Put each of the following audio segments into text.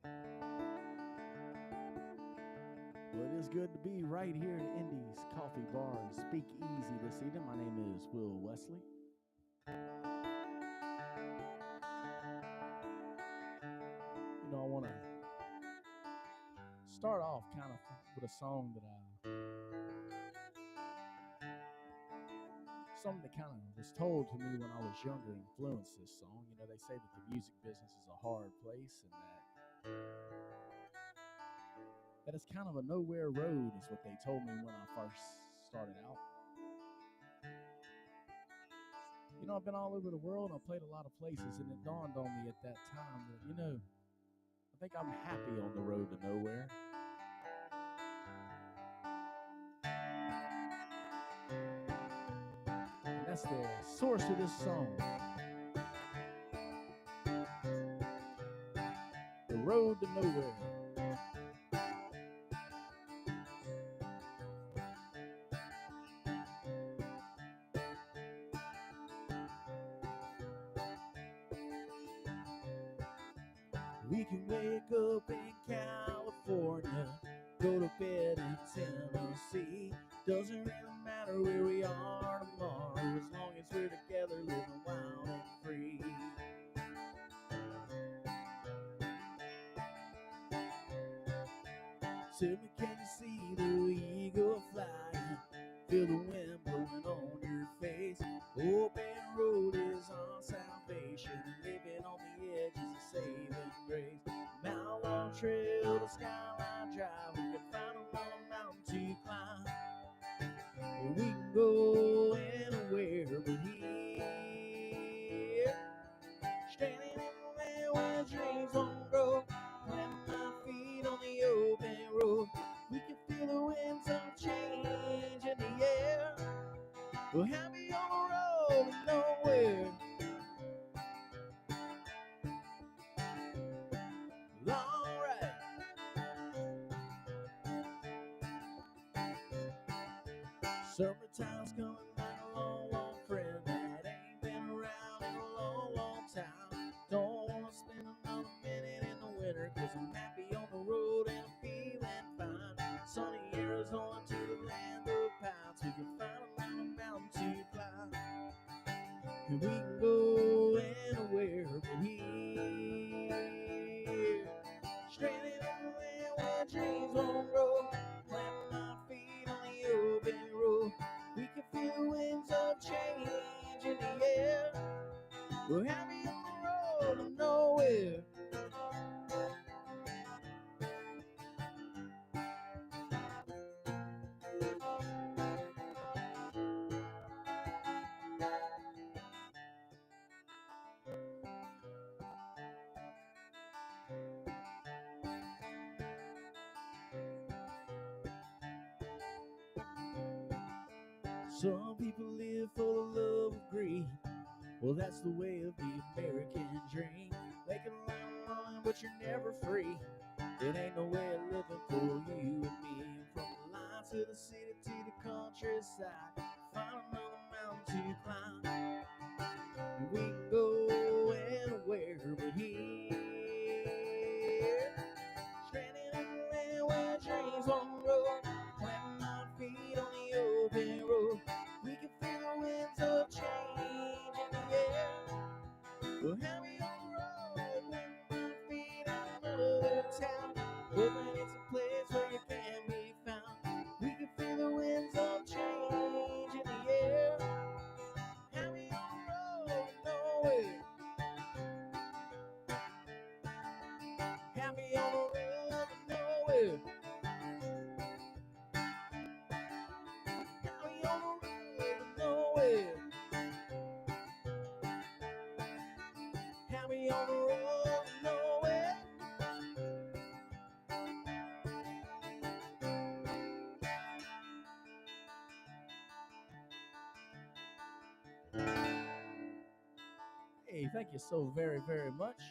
Well, it is good to be right here at Indy's Coffee Bar and Speak Easy this evening. My name is Will Wesley. I want to start off kind of with a song something that kind of was told to me when I was younger influenced this song. They say that the music business is a hard place and that it's kind of a nowhere road is what they told me when I first started out. I've been all over the world and I played a lot of places, and it dawned on me at that time that, I think I'm happy on the road to nowhere. And that's the source of this song. The road to nowhere. We can wake up in California, go to bed in Tennessee. Doesn't really matter where we are tomorrow, as long as we're together living wild and free. Tell me, can you see the eagle flying? Feel the wind blowing on your face. Open road is our salvation, living on the edge is a saving grace. Mile long trail to Skyline Drive, we can find another mountain to climb. We can go anywhere but here, standing in the land where dreams don't grow, planting my feet on the open road. We can feel the winds of change in the air. We're happy on the road to nowhere. All right. Summertime's coming like a long, long friend that ain't been around in a long, long time. Don't wanna spend another minute in the winter, 'cause I'm happy on the road and I'm feeling fine. Sunny Arizona to the land of pines, we can find another mountain to climb. And we can go anywhere but here, stranded in the land where dreams won't grow, planting my feet on the open road. We can feel the winds of change in the air. We're happy on the road to nowhere. Some people live for the love of greed. Well, that's the way of the American dream. Making a lot of money, but you're never free. It ain't no way of living for you and me. From the line to the city to the countryside, find another mountain to climb. And we can go anywhere but here, stranded in the land where dreams won't grow, planting our feet on the open road. We can feel the winds of change in the air. We're happy on the road, planting our feet on another town, hoping it's a place where you can be found. We can feel the winds of change in the air. Happy on the road to nowhere. Happy on the road to nowhere. Happy on the road to nowhere. Happy on the road to nowhere. Hey, thank you so very, very much.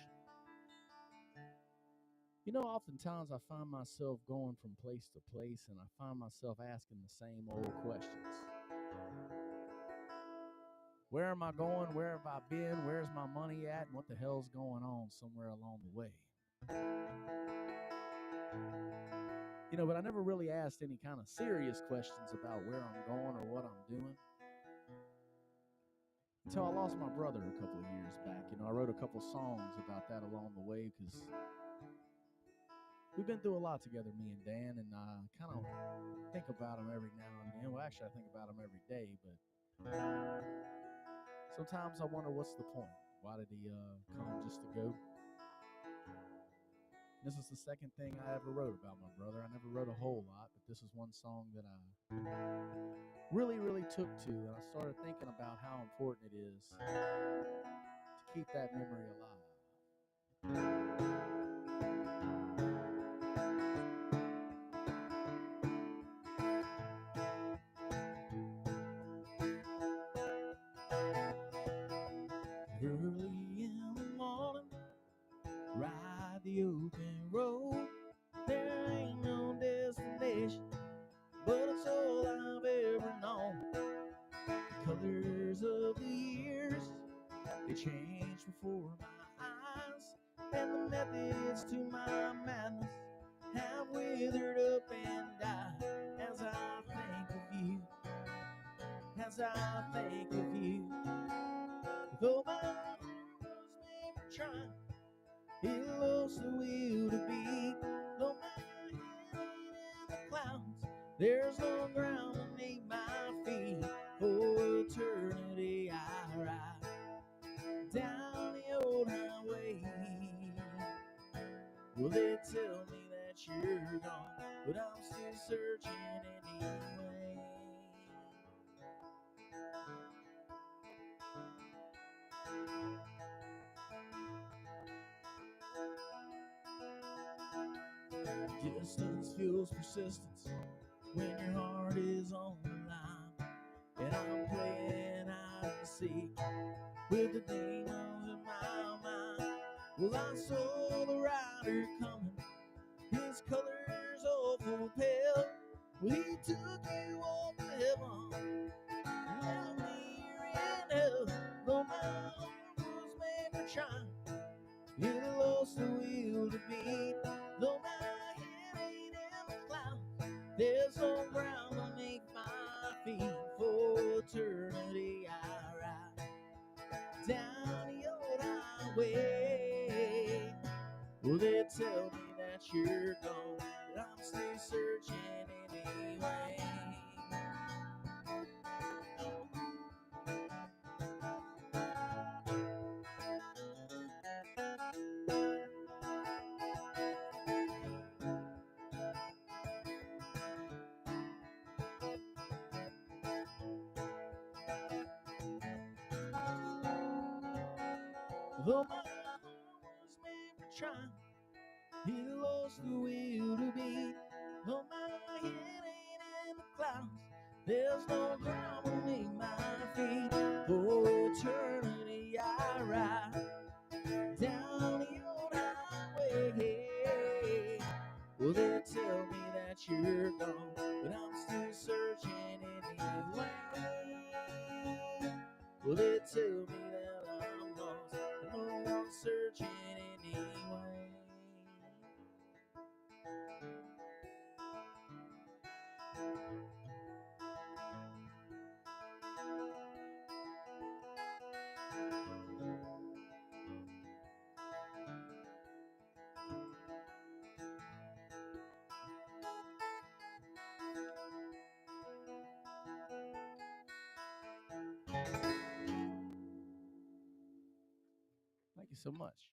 Oftentimes I find myself going from place to place and I find myself asking the same old questions. Where am I going? Where have I been? Where's my money at? And what the hell's going on somewhere along the way? But I never really asked any kind of serious questions about where I'm going or what I'm doing until I lost my brother a couple of years back. I wrote a couple songs about that along the way because we've been through a lot together, me and Dan, and I kind of think about him every now and then. Well, actually, I think about him every day, but sometimes I wonder what's the point? Why did he come just to go? This is the second thing I ever wrote about my brother. I never wrote a whole lot, but this is one song that I really, really took to, and I started thinking about how important it is to keep that memory alive. Early in the morning, ride the open road. There ain't no destination, but it's all I've ever known. The colors of the years, they change before my eyes, and the methods to my madness have withered up and died. As I think of you, as I think of you, though my heart was made for trying, it lost the will to be. Though my head ain't in the clouds, there's no ground beneath my feet. For eternity I ride down the old highway. Well, they tell me that you're gone, but I'm still searching anyway. Distance fuels persistence when your heart is on the line, and I'm playing hide and seek with the demons in my mind. Well, I saw the rider coming, his colors awful pale. Well, he took you off to heaven, left me here in hell. Though my heart was made for trying, it lost the will to beat. Though my head ain't in the clouds, there's no ground beneath my feet. For eternity I ride down the old highway. Well, they tell me that you're gone, but I'm still searching anyway. Though my heart was made for trying, he lost the will to beat. Though my head ain't in the clouds, there's no ground beneath my feet. For eternity I ride down the old highway. Well, they tell me that you're gone, but I'm still searching anyway. Well, they tell me that I'm lost, but no one's searching anyway. Thank you so much.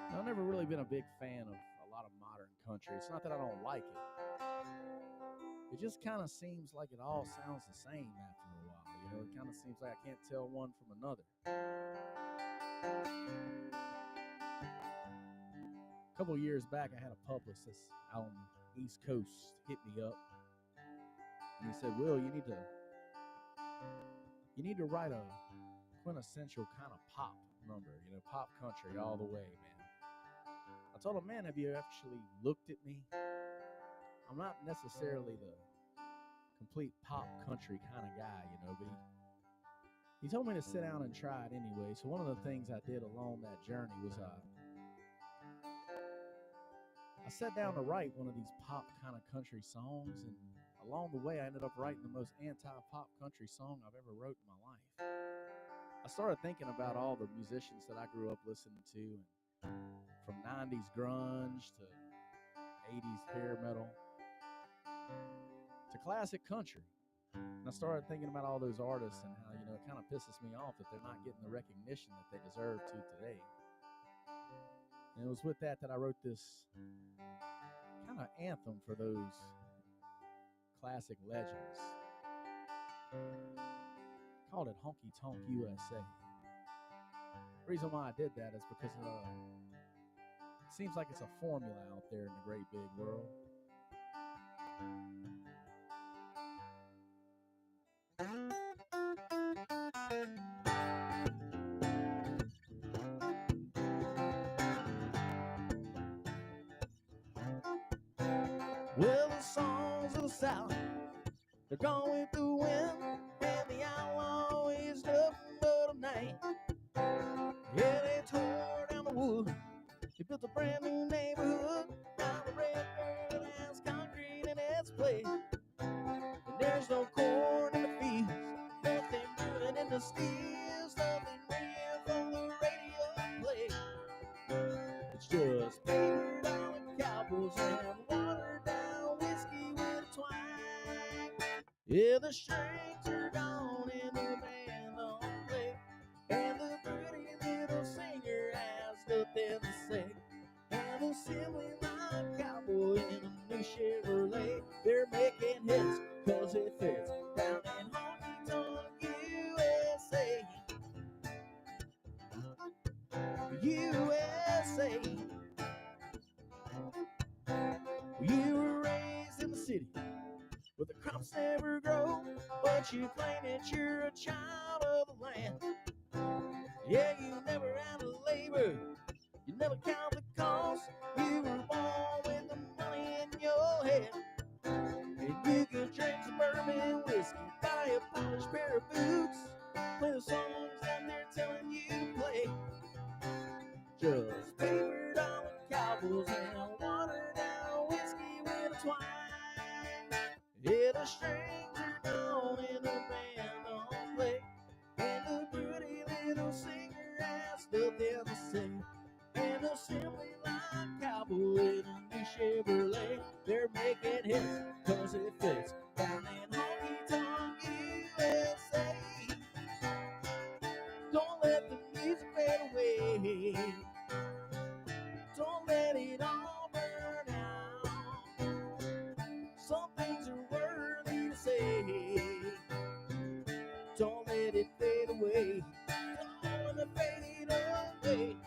I've never really been a big fan of a lot of modern country. It's not that I don't like it. It just kind of seems like it all sounds the same after a while. It kind of seems like I can't tell one from another. A couple of years back, I had a publicist out on the East Coast hit me up, and he said, "Will, you need to write a quintessential kind of pop number, pop country all the way, man." I told him, "Man, have you actually looked at me? I'm not necessarily the complete pop country kind of guy, but he told me to sit down and try it anyway. So one of the things I did along that journey was I sat down to write one of these pop kind of country songs, and along the way I ended up writing the most anti-pop country song I've ever wrote in my life. I started thinking about all the musicians that I grew up listening to, and from 90s grunge to 80s hair metal to classic country. And I started thinking about all those artists and how, it kind of pisses me off that they're not getting the recognition that they deserve to today. And it was with that I wrote this kind of anthem for those classic legends. Called it Honky Tonk USA. The reason why I did that is because it seems like it's a formula out there in the great big world. Well, the songs of the South, they're gone with the wind, and the outlaw is nothing but a name. Yeah, they tore down the wood, they built a brand new neighborhood. Now the red dirt has concrete in its place, and there's no corn in the fields, nothing brewing in the steels, nothing real from the radio play. It's just paper dollar cowboys and watered down whiskey with a twang. Yeah, the strings are gone and the band don't play, and the pretty little singer has nothing to say. And the assembly line cowboy in a new Chevrolet, they're making hits 'cause it fits down in Honky Tonk USA. USA. You were raised in the city where the crops never grow, but you claim that you're a child of the land. Yeah, you never had to labor, you never count the cost. You were born with the money in your head, and you could drink some bourbon whiskey, buy a polished pair of boots, play the songs that they're telling you to play. Just paper dollar cowboys and watered down whiskey with a twang. Yeah, the strings are gone and the band don't play, and the pretty little singer has nothing to say. And the assembly line cowboy in a new Chevrolet, they're making hits 'cause it fits down in Honky Tonk USA. Don't let the music fade away, don't let it all burn out. Some things are worthy to say, don't let it fade away, don't let it fade away.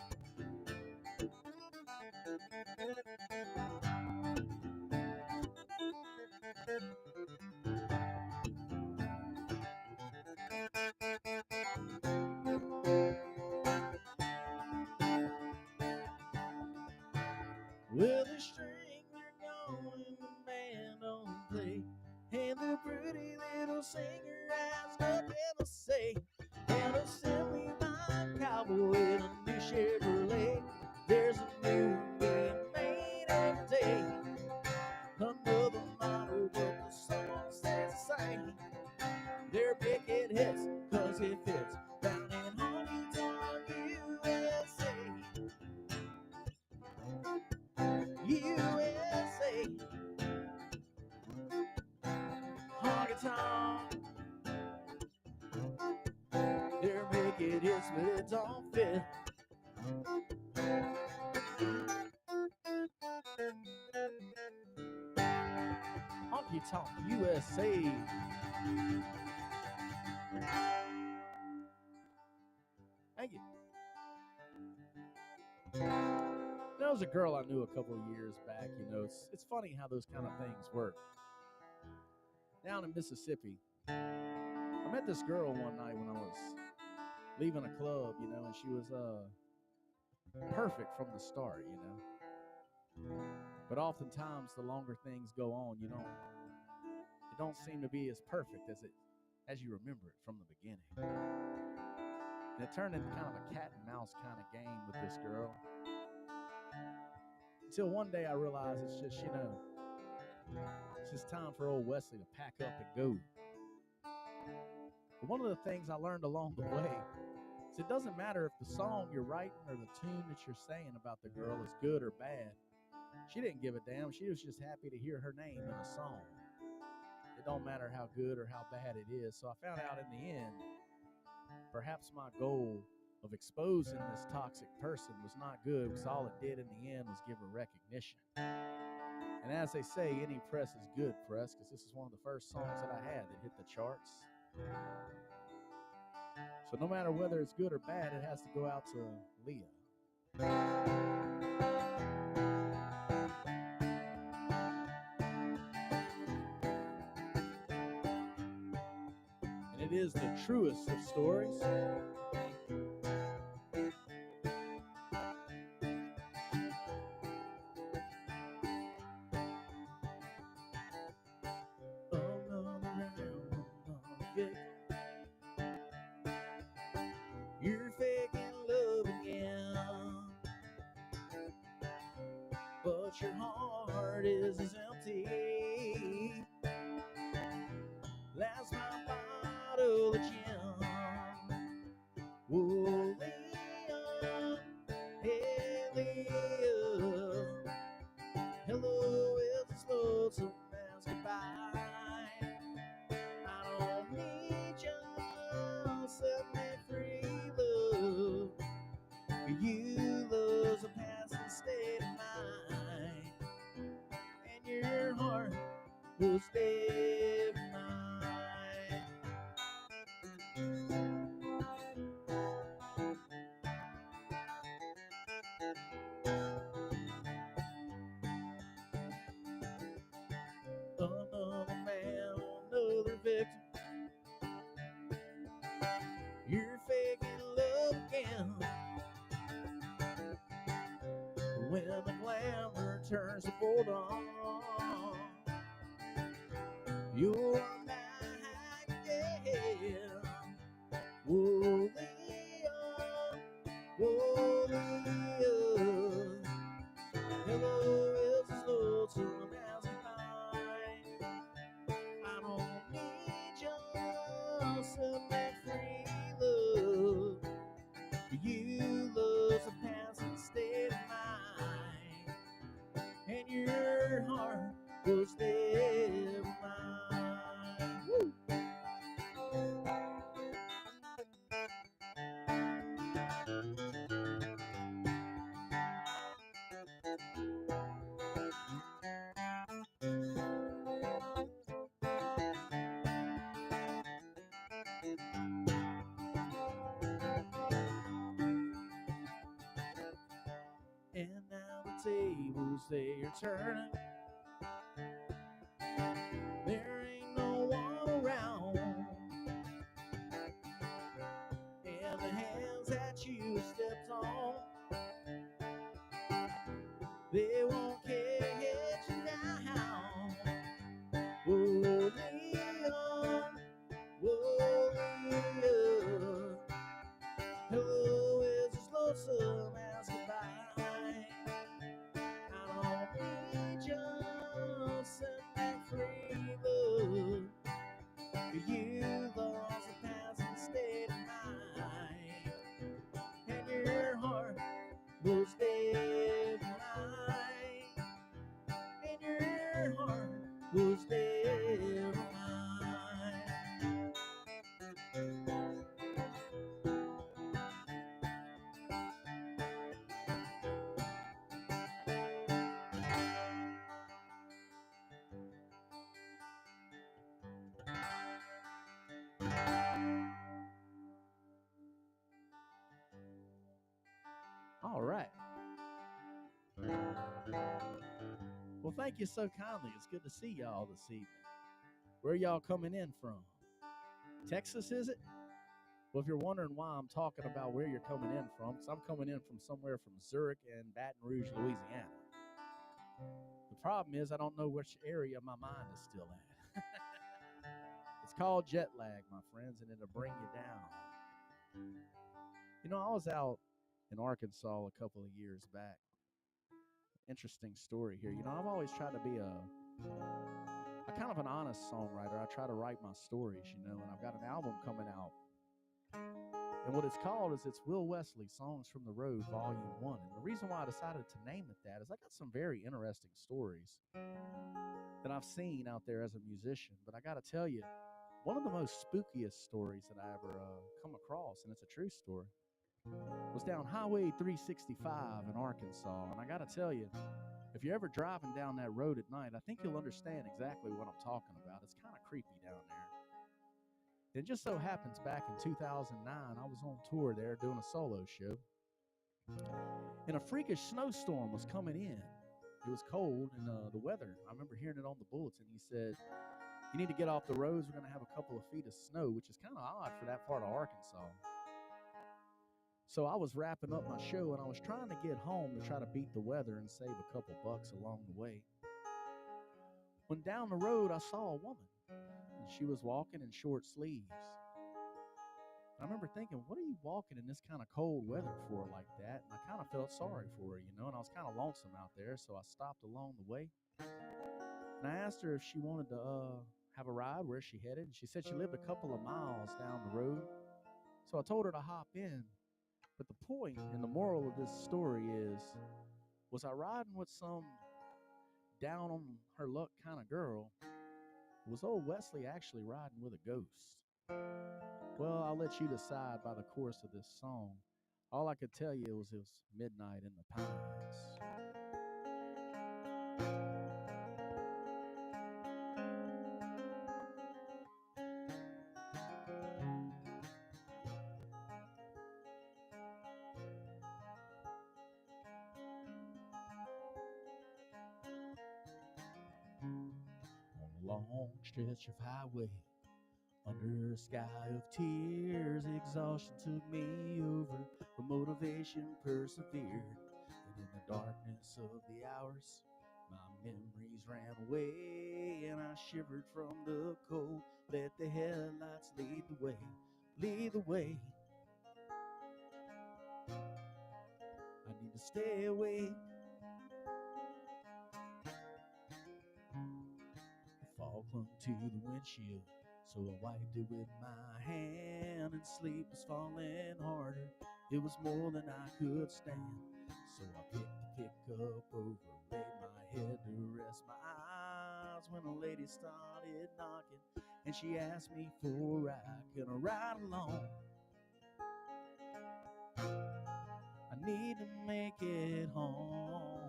Well, the strings are gone and the band don't play, and the pretty little singer has nothing to say. And a assembly line cowboy in a new Chevrolet, there's a new one being made every day. Another model, but the song stays the same. They're making hits 'cause it fits down in Honky Tonk USA. USA. Honky Tonk. They're making hits, but it don't fit. Honky Tonk USA. Thank you. There was a girl I knew a couple of years back. It's funny how those kind of things work. Down in Mississippi, I met this girl one night when I was leaving a club, and she was perfect from the start, But oftentimes, the longer things go on, it don't seem to be as perfect as you remember it from the beginning. And it turned into kind of a cat and mouse kind of game with this girl. Until one day I realized it's just, it's just time for old Wesley to pack up and go. But one of the things I learned along the way is it doesn't matter if the song you're writing or the tune that you're saying about the girl is good or bad. She didn't give a damn. She was just happy to hear her name in a song. It don't matter how good or how bad it is. So I found out in the end, perhaps my goal of exposing this toxic person was not good, because all it did in the end was give her recognition. And as they say, any press is good press, because this is one of the first songs that I had that hit the charts. So no matter whether it's good or bad, it has to go out to Leah. And it is the truest of stories. You're faking love again, but your heart is as empty. Last my bottle of gin. Whoa, Leah, hey Leah, hello, it's a slow to pass goodbye. I don't need you, set me free, love. For you, love's a passing state of mind, and your heart will stay mine. Another man, another victim. You're faking love again. When the glamour turns to boredom, you're back again. Whoa, Leah, whoa, Leah. Hello, it's a slow to as mine. I don't need you, set me free, love. For you, love's a passing state of mind, and your heart will stay mine. Woo. And now the tables, they are turning. There ain't no one around. And the hands that you stepped on, they won't catch you down. Whoa, Leah, whoa, Leah. Hello, it's as lonesome as goodbye. I don't need you, set me free, love. For you, love's a passing state of mind, and your heart will stay mine, and your heart will stay mine. All right. Well, thank you so kindly. It's good to see y'all this evening. Where y'all coming in from? Texas, is it? Well, if you're wondering why I'm talking about where you're coming in from, because I'm coming in from somewhere from Zurich and Baton Rouge, Louisiana. problem is I don't know which area my mind is still at. It's called jet lag, my friends, and it'll bring you down. I was out in Arkansas a couple of years back. Interesting story here. I've always tried to be a kind of an honest songwriter. I try to write my stories, and I've got an album coming out. And what it's called is it's Will Wesley, Songs from the Road, Volume 1. And the reason why I decided to name it that is I got some very interesting stories that I've seen out there as a musician. But I got to tell you, one of the most spookiest stories that I ever come across, and it's a true story, was down Highway 365 in Arkansas. And I got to tell you, if you're ever driving down that road at night, I think you'll understand exactly what I'm talking about. It's kind of creepy down there. It just so happens back in 2009, I was on tour there doing a solo show, and a freakish snowstorm was coming in. It was cold, and the weather, I remember hearing it on the bulletin. He said, you need to get off the roads. We're going to have a couple of feet of snow, which is kind of odd for that part of Arkansas. So I was wrapping up my show, and I was trying to get home to try to beat the weather and save a couple bucks along the way. When down the road, I saw a woman, and she was walking in short sleeves. I remember thinking, what are you walking in this kind of cold weather for like that? And I kind of felt sorry for her, and I was kind of lonesome out there, so I stopped along the way. And I asked her if she wanted to have a ride, where she headed, and she said she lived a couple of miles down the road. So I told her to hop in. But the point and the moral of this story is, was I riding with some down on her luck kind of girl? Was old Wesley actually riding with a ghost? Well, I'll let you decide by the course of this song. All I could tell you was it was midnight in the pines. On a long stretch of highway, under a sky of tears, exhaustion took me over, but motivation persevered. And in the darkness of the hours, my memories ran away, and I shivered from the cold. Let the headlights lead the way, lead the way. I need to stay awake. The fog clung to the windshield, so I wiped it with my hand, and sleep was falling harder. It was more than I could stand. So I picked the pickup over, laid my head to rest my eyes, when a lady started knocking, and she asked me for a ride. Can I ride along? I need to make it home.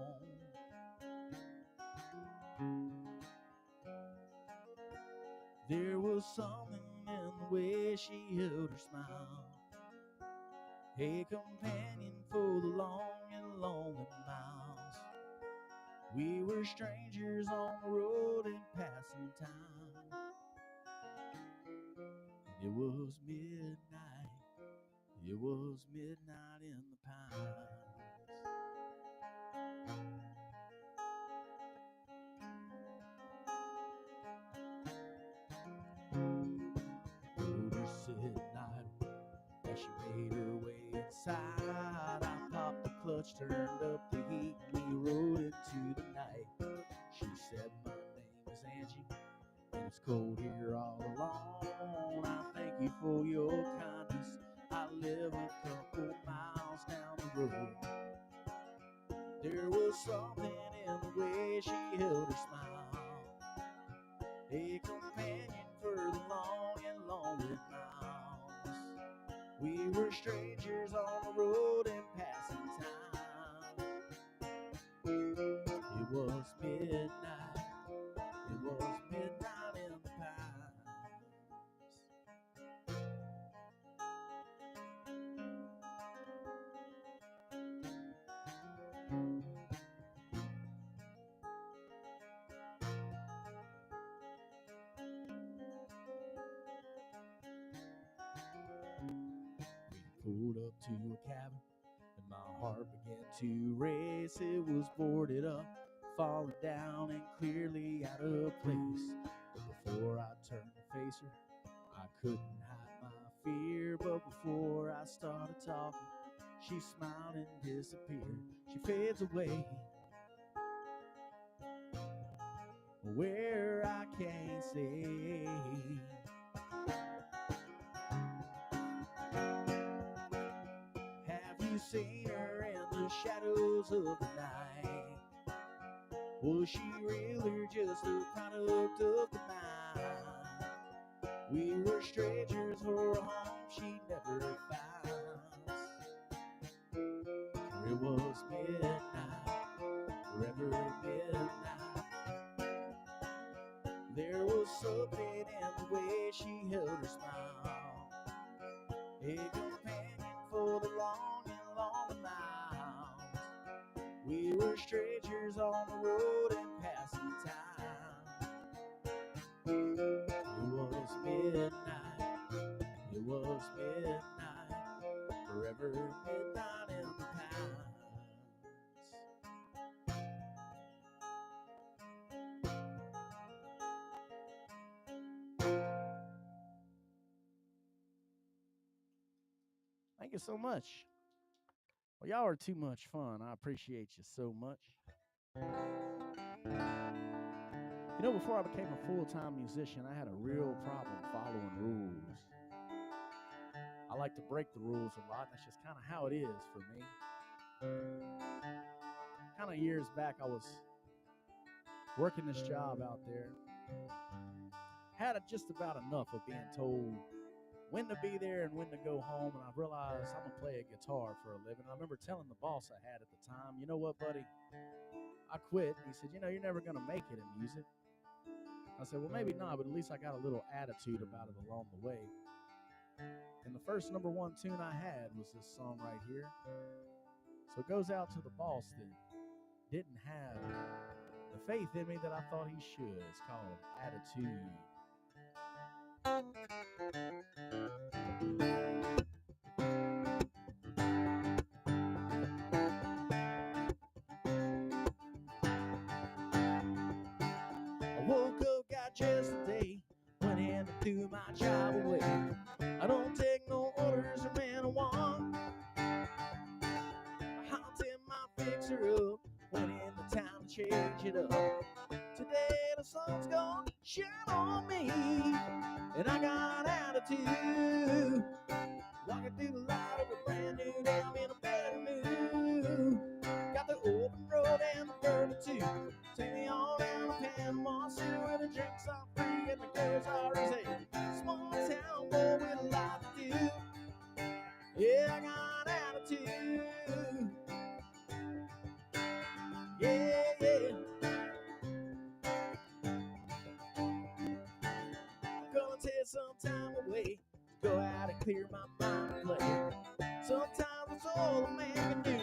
There was something in the way she held her smile, a companion for the long and lonely miles. We were strangers on the road in passing time. It was midnight. It was midnight in the pines. Rode her said night as she made her way inside. I popped the clutch, turned up the heat, and we rode into the night. She said, my name is Angie, and it's cold here all alone. I thank you for your kindness. I live a couple miles down the road. There was something in the way she held her smile, a companion for the long and lonely miles. We were strangers on the road in passing time. It was midnight. It was midnight in the pines. We pulled up to a cabin, and my heart began to race. It was boarded up, falling down and clearly out of place. But before I turned to face her, I couldn't hide my fear. But before I started talking, she smiled and disappeared. She fades away where I can't see. Have you seen her in the shadows of the night? Was she really just a product of the mind? We were strangers for a home she never found. It was midnight, forever midnight. There was something in the way she held her smile, a companion for the long and lonely miles. We were strangers on the road and passing time. It was midnight, it was midnight, forever midnight in the pines. Thank you so much. Well, y'all are too much fun. I appreciate you so much. You know, before I became a full-time musician, I had a real problem following rules. I like to break the rules a lot. That's just kind of how it is for me. Kind of years back, I was working this job out there. Had just about enough of being told when to be there and when to go home, and I realized I'm going to play a guitar for a living. I remember telling the boss I had at the time, you know what, buddy? I quit. And he said, you know, you're never going to make it in music. I said, well, maybe not, but at least I got a little attitude about it along the way. And the first number one tune I had was this song right here. So it goes out to the boss that didn't have the faith in me that I thought he should. It's called Attitude. I woke up, got dressed today, went in and threw my job away. I don't take no orders from anyone. I hopped in my fixer up, went into town to change it up. Today the sun's gonna shine on me, and I got attitude. Walking through the light of a brand new day, I'm in a better mood. Got the open road and the bourbon too. Take me on down to Panama City where the drinks are free and the girls are rosé. Small town boy with a lot to do. Yeah, I got attitude. Yeah, yeah. I'm gonna take some time away to go out and clear my mind and play. Sometimes it's all a man can do.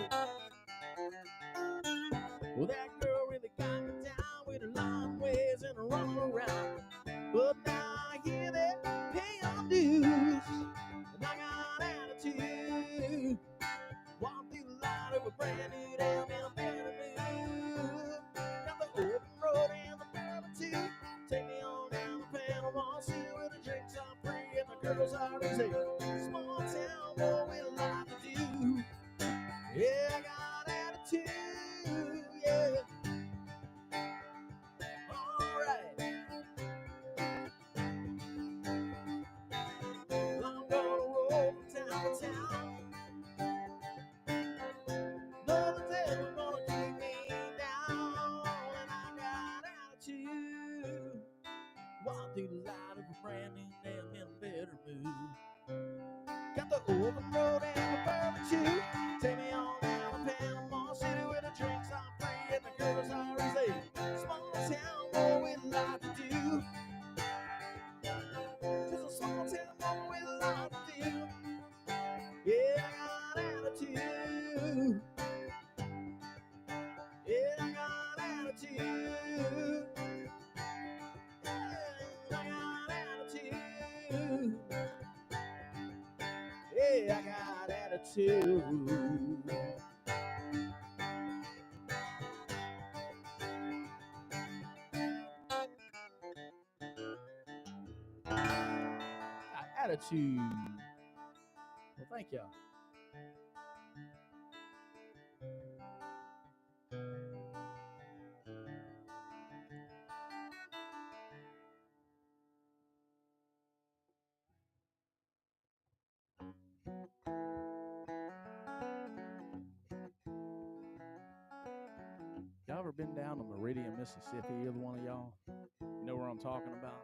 Well, that girl really got me down with her long ways and her run around. But now I hear that pay on dues, and I got attitude. Walk through the light of a brand new day, I'm in a better mood. Got the open road and the bourbon too. Take me on down to Panama City where the drinks are free and the girls are easy. Small town boy with a lot to do. Yeah, I got attitude, yeah. All right. Well, I'm gonna roll from town to town. Nothing's ever gonna keep me down, and I got attitude. Walk through the light of a brand new day, I'm in a better mood. Got the open road and the bourbon too. Take me on down to Panama City where the drinks are free and the girls are easy. Small town boy with a lot to do. Just a small town boy with a lot to do. Yeah, I got attitude. Yeah, I got attitude. Yeah, I got attitude. Yeah, I got attitude. gratitude. Well, thank y'all. Y'all ever been down to Meridian, Mississippi? Either one of y'all? You know where I'm talking about?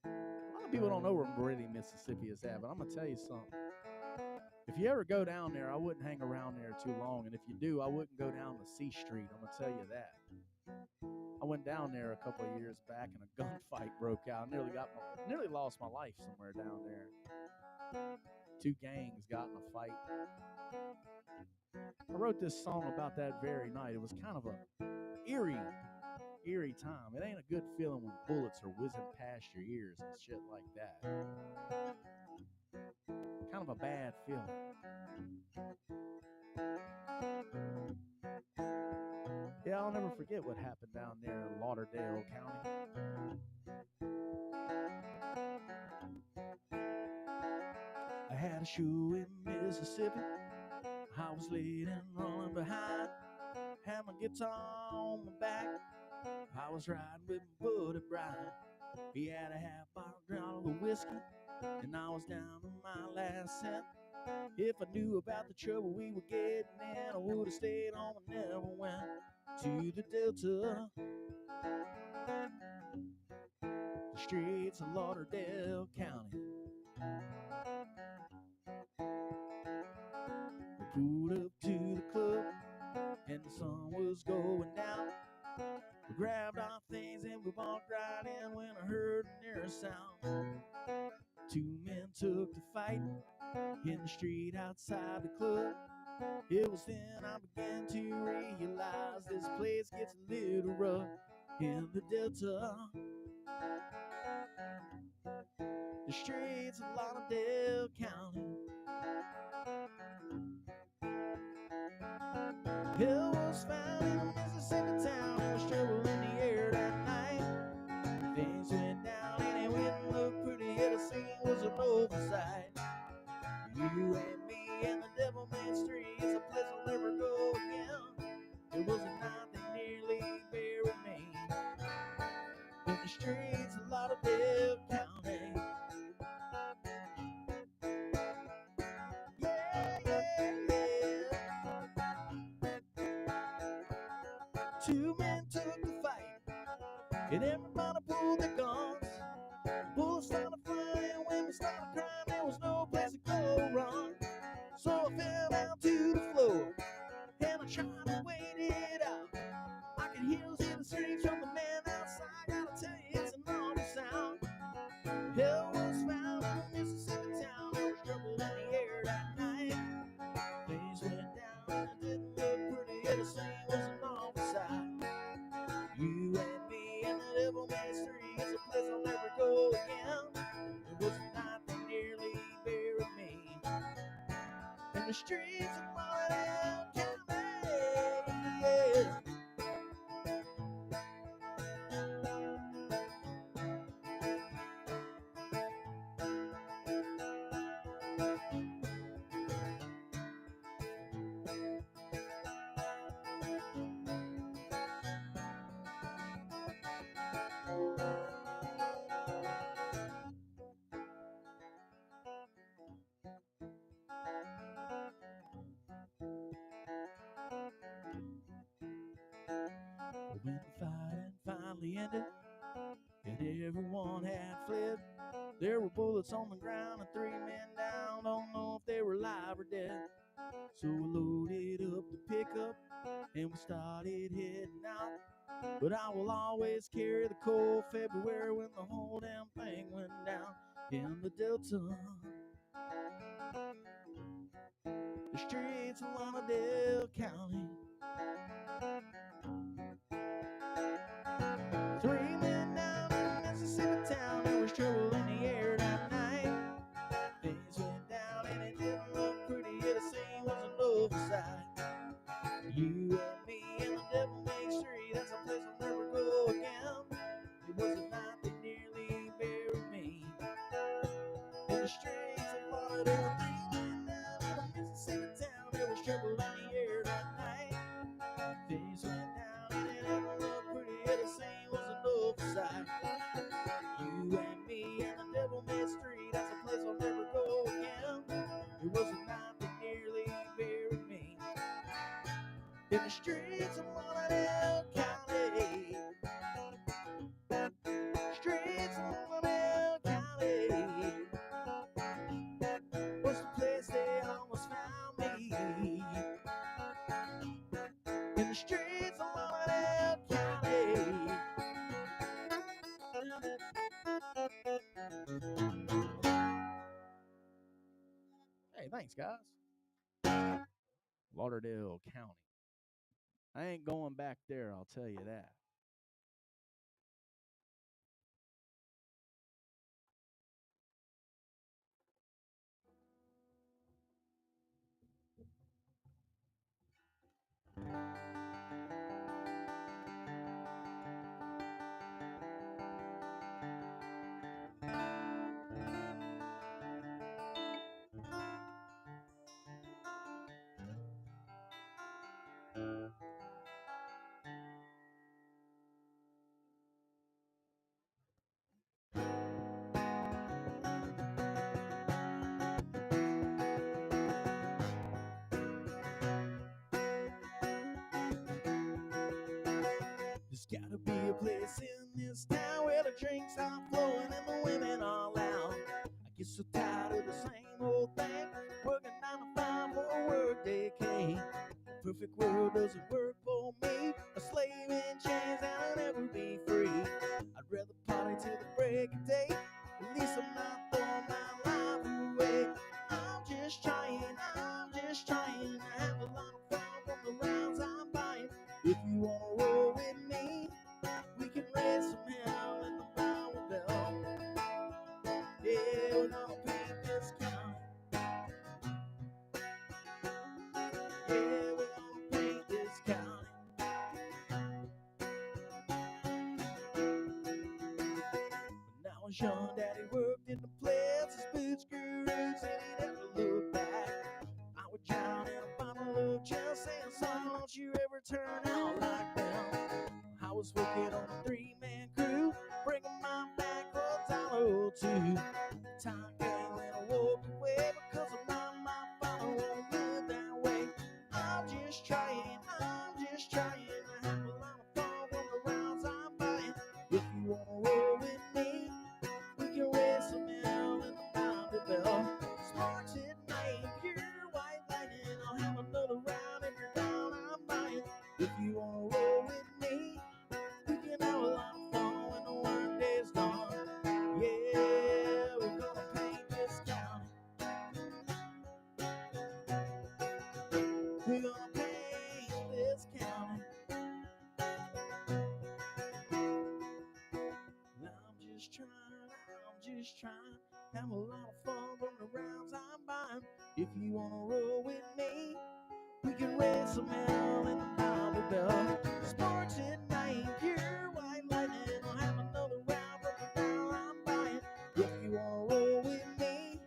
A lot of people don't know where Meridian, Mississippi is at, but I'm going to tell you something. If you ever go down there, I wouldn't hang around there too long. And if you do, I wouldn't go down to C Street. I'm going to tell you that. I went down there a couple of years back and a gunfight broke out. Nearly lost my life somewhere down there. Two gangs got in a fight. I wrote this song about that very night. It was kind of a eerie time. It ain't a good feeling when bullets are whizzing past your ears and shit like that. Kind of a bad feeling. Yeah, I'll never forget what happened down there in Lauderdale County. I had a show in Mississippi. I was late and running behind. Had my guitar on my back. I was riding with my buddy Brian. He had a half bottle of whiskey, and I was down to my last cent. If I knew about the trouble we were getting in, I would have stayed home and never went to the Delta. The streets of Lauderdale County. We pulled up to the club, and the sun was going down. We grabbed our things and we walked right in when I heard an air sound. Two men took to fight in the street outside the club. It was then I began to realize this place gets a little rough in the Delta. The streets of Lauderdale County. Hell was found in a Mississippi town. There was trouble in the air that night. Things went down and it wouldn't look pretty. Yet the scene was an oversight. You and me and the devil made streets, a place I'll never go again. It was a night that nearly buried me in the streets of Lauderdale County. Yeah, yeah, yeah. Two men took the fight, and everybody pulled their guns. Bullets started flying, women started crying. There was no place to go wrong. So I fell down to the floor, and I tried to wait it out. I could hear the screams from the man outside. Gotta tell you, it's an awful sound. Hell was found in a Mississippi town. There was trouble in the air that night. Things went down and it didn't look pretty. Yeah, the scene was an awful sight. You and me and the devil made streets, a place I'll never go again. It was a night that nearly buried me in the streets of Lauderdale County. Yeah. When the fighting finally ended and everyone had fled, there were bullets on the ground and three men down. Don't know if they were alive or dead. So we loaded up the pickup and we started heading out. But I will always carry the cold February when the whole damn thing went down in the Delta. The streets of Lauderdale County. Three men down in a Mississippi town. There was trouble in the air that night. Things went down and it didn't look pretty. Yeah, the scene was an oversight. You and me and the devil make street. That's a place I'll never go again. It was a night that nearly buried me in the streets of Lauderdale County. Streets of Lauderdale County was the place they almost found me. In the streets of Lauderdale County. Hey, thanks, guys. Lauderdale County. I ain't going back there, I'll tell you that. There's gotta be a place in this town where the drinks are flowing and the women are loud. I get so tired of the same old thing, working 9 to 5 for a work day came. The perfect world doesn't work for me, a slave in chains and I'll never be free. I'd rather party till the break of day, at least I'm not throwing my life away. I'm just trying to have a lot of fun from the rounds I'm buying. If you wanna roll with me, we can raise some hell in the Bible Belt. Yeah, we're gonna paint this county. Yeah, we're gonna paint this county. When I was young, Daddy worked in the plants, his boots grew roots, and he never looked back. I would drown in a bottle of gin, saying, son, don't you ever turn out like them. I was working on a 3-man crew, bringing my back for $1 or $2. Time came when I walked away because my father won't live that way. I'm just trying to have a lot of fun from the rounds I'm buying. If you wanna roll with me, we can raise some hell in the Bible Belt. Sparks at night, pure white lightning. I'll have another round if you're down, I'm buying. If you wanna roll with me, we can have a lot of fun when the work day's done. Yeah, we're gonna paint this county. We're gonna paint this county. I'm just trying, have a lot of fun from the rounds I'm buying. If you wanna roll with me, we can raise some hell in the Bible Belt. Sparks at night, pure white lightning. I'll have another round from the round I'm buying. If you wanna roll with me,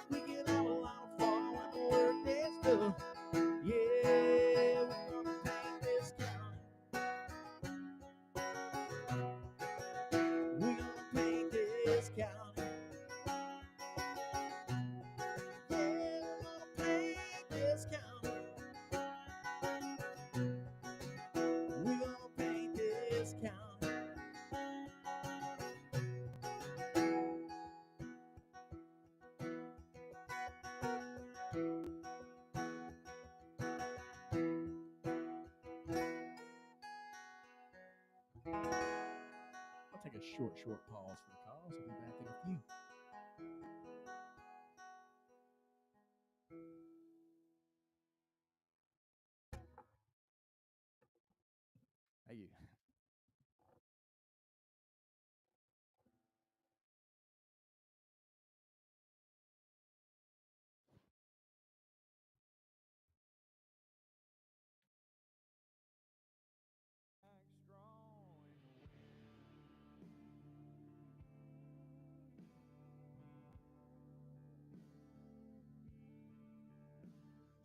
we can have a lot of fun when the work day's done. Yeah, we're gonna paint this county. We're gonna paint this county. Yeah, we're gonna paint this county. We're gonna paint this county. I'll take a short pause for the calls. I'll be back in a few. Hey, you.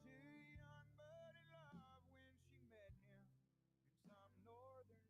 Too young but in love when she met him in some northern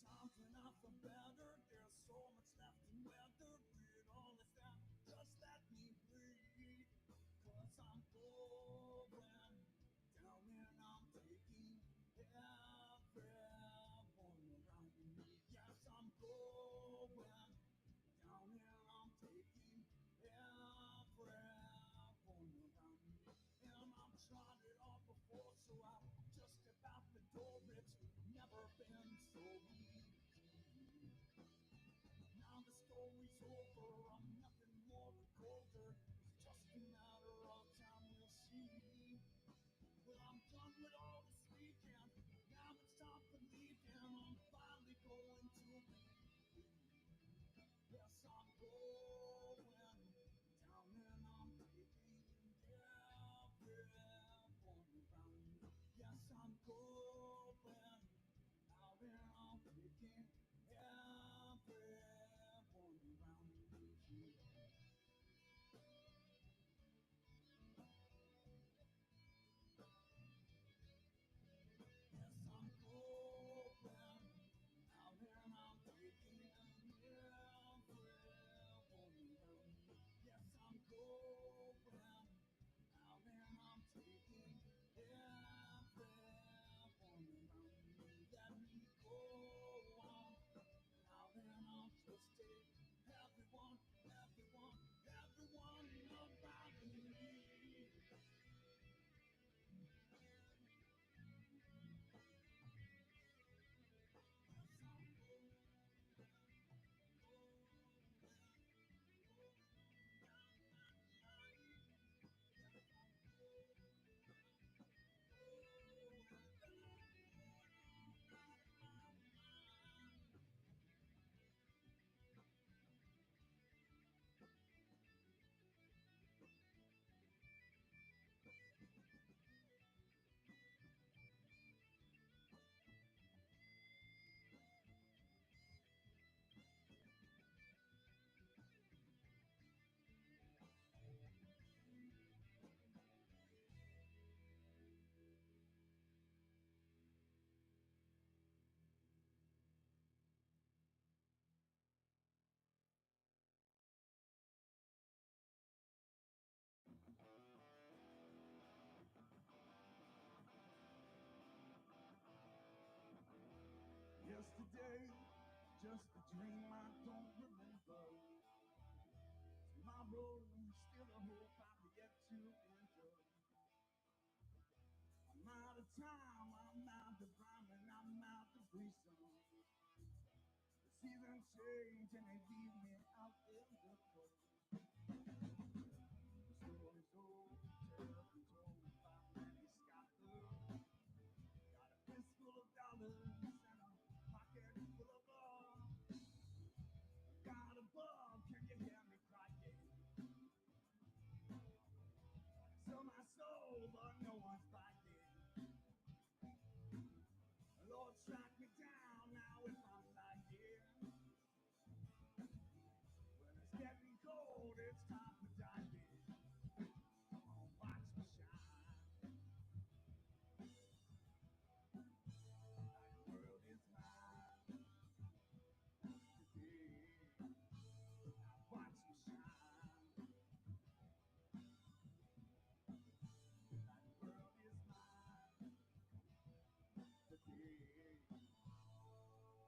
times when I feel better, there's so much left in weather. It all is that, just let me breathe. Cause I'm going down and I'm taking everyone around me. Yes, I'm going down and I'm taking everyone around me. And I'm trying it all before, so I just step out the door. It's never been so easy. Now the story's over, I'm nothing more than colder. It's just a matter of time, we'll see. Well, I'm done with all this weekend. Now it's time for leaving. I'm finally going to leave. Yes, I'm going down and I'm taking everyone around me. Yes, I'm going out and I'm taking everyone around me. Yes, I'm going out and I'm taking everyone around me. Yes, I'm going out and I'm taking everyone around me. Let me go on out and I'll just take everyone around me. Yesterday, just a dream I don't remember. Tomorrow, still a hope I've yet to enter. I'm out of time, I'm out of rhyme, and I'm out of reason. The seasons change and they leave me out in the cold. The story's old, terribly told by many scholars. Got a fistful of dollars and a pocket full of love. God above, can you hear me crying? Sell my soul, but no one's buying. Lord, strike me down now if I'm lying. When it's getting cold, it's time for diving. Come on, watch me shine. Like the world is mine today. Now watch me shine. Like the world is mine today. Watch me shine.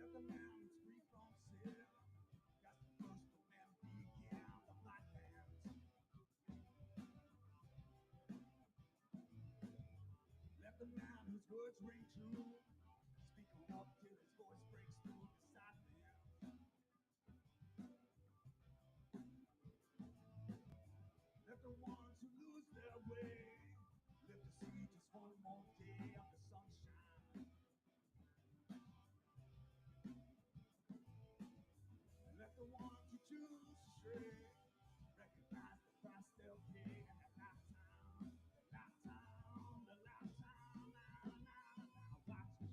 Let the mountains free from sin. Got the first of men began the black hands. Let the man whose words ring true speak on up till his voice breaks through the silence. Let the ones who lose their way live to see just one more day of the sunshine. And let the ones who choose to stray recognize the price they'll pay in their lifetime. The lifetime, the lifetime. Now, now, now, watch me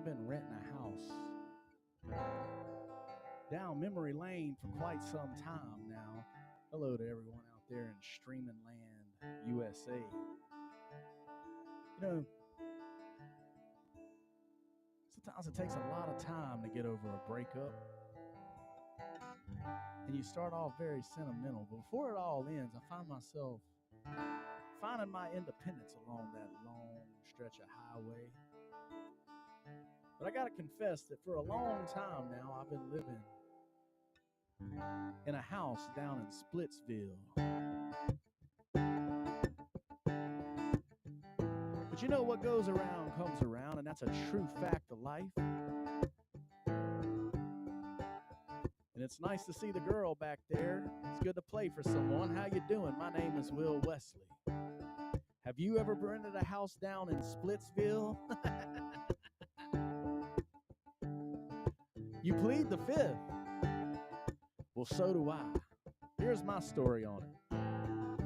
been renting a house down memory lane for quite some time now. Hello to everyone out there in streaming land, USA. You know, sometimes it takes a lot of time to get over a breakup. And you start off very sentimental, but before it all ends, I find myself finding my independence along that long stretch of highway. But I gotta confess that for a long time now, I've been living in a house down in Splitsville. But you know, what goes around comes around, and that's a true fact of life. And it's nice to see the girl back there. It's good to play for someone. How you doing? My name is Will Wesley. Have you ever rented a house down in Splitsville? You plead the fifth. Well, so do I. Here's my story on it.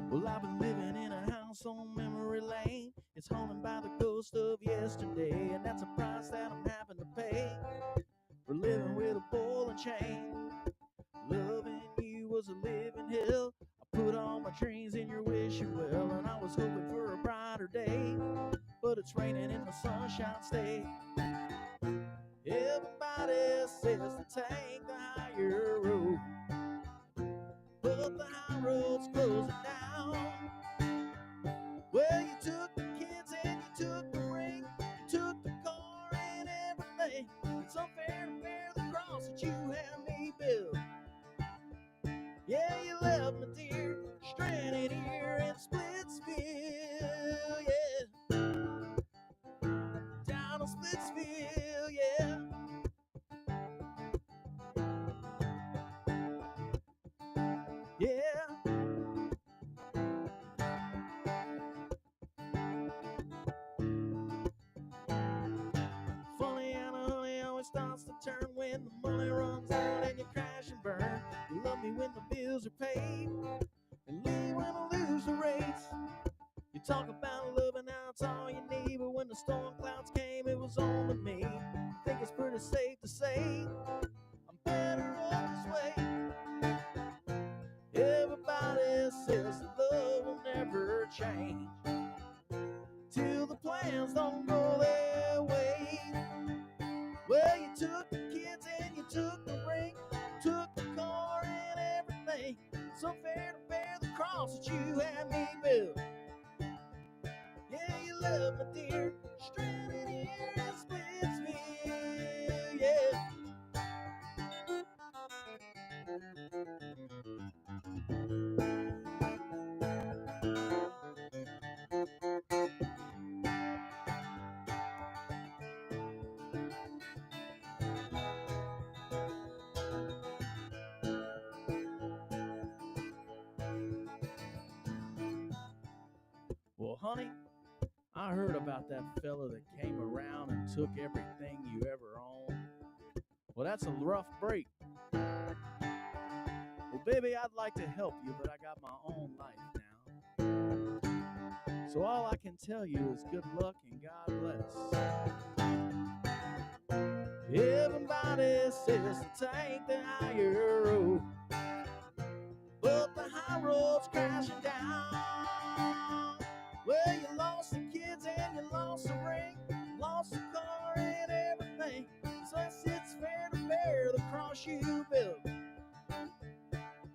Well, I've been living in a house on memory lane. It's haunted by the ghost of yesterday, and that's a price that I'm having to pay for living with a ball and chain. Loving you was a living hell. I put all my dreams in your wishing well, and I was hoping for a brighter day, but it's raining in the Sunshine State. Everybody says to take the higher road, but the high road's closing down. Well, you took the kids and you took the ring, you took the car and everything. It's unfair to bear the cross that you had me build. Yeah, you left me, dear, stranded here in Splitsville, yeah. Down in Splitsville, yeah. Yeah. Funny how the honey always starts to turn when the money runs out and you crash and burn. You love me when the bills are paid and leave when I lose the race. You talk about love and now it's all you need, but when the storm clouds came, it was on to me. I think it's pretty safe to say I'm better off this way. Everybody says that love will never change till the plans don't go their way. Well, you took the kids and you took the ring, you took the car and everything. It's unfair to bear the cross that you had me build. Yeah, you love me, dear, stranded here in Splitsville, yeah. Well, honey, I heard about that fella that came around and took everything you ever owned. Well, that's a rough break. Well, baby, I'd like to help you, but I got my own life now. So all I can tell you is good luck and God bless. Everybody says to take the higher road, but the high road's crashing down. Well, you lost the kids and you lost the ring, lost the car and everything. So it's fair to bear the cross you built.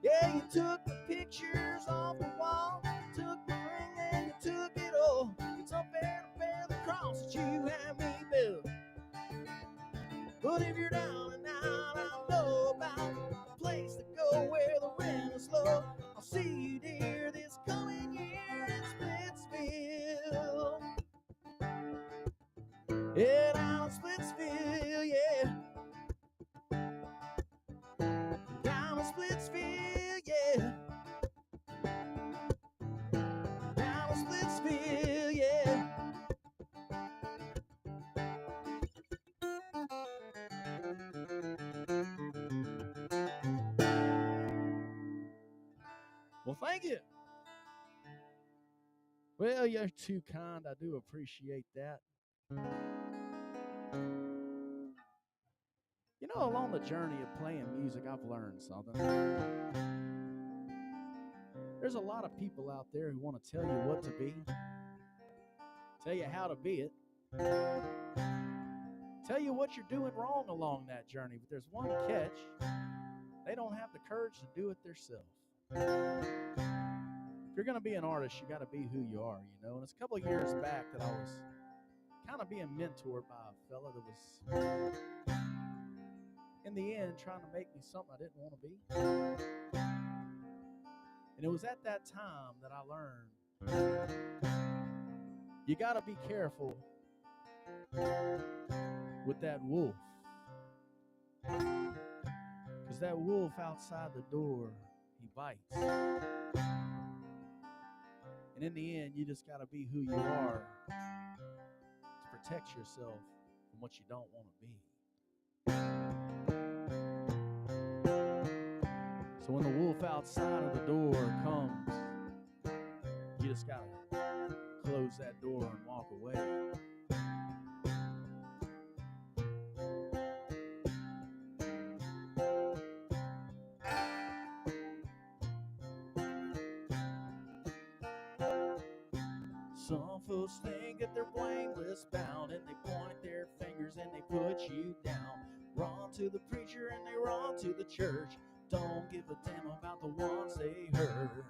Yeah, you took the pictures off the wall, took the ring and you took it all. It's unfair to bear the cross that you had me build. But if you're down and out, I know about a place to go where the rent is low. I'll see you, dear, this coming year in Splitsville. Yeah, down in Splitsville, yeah. Down in Splitsville, yeah. Down in Splitsville, yeah. Well, thank you. Well, you're too kind. I do appreciate that. Along the journey of playing music, I've learned something. There's a lot of people out there who want to tell you what to be, tell you how to be it, tell you what you're doing wrong along that journey. But there's one catch: they don't have the courage to do it themselves. If you're going to be an artist, you got to be who you are, you know. And it's a couple of years back that I was kind of being mentored by a fella that was, in the end, trying to make me something I didn't want to be. And it was at that time that I learned you got to be careful with that wolf. Because that wolf outside the door, he bites. And in the end, you just got to be who you are to protect yourself from what you don't want to be. So when the wolf outside of the door comes, you just got to close that door and walk away. Some folks think that they're blameless bound, and they point their fingers and they put you down. Run to the preacher and they run to the church. Don't give a damn about the ones they hurt.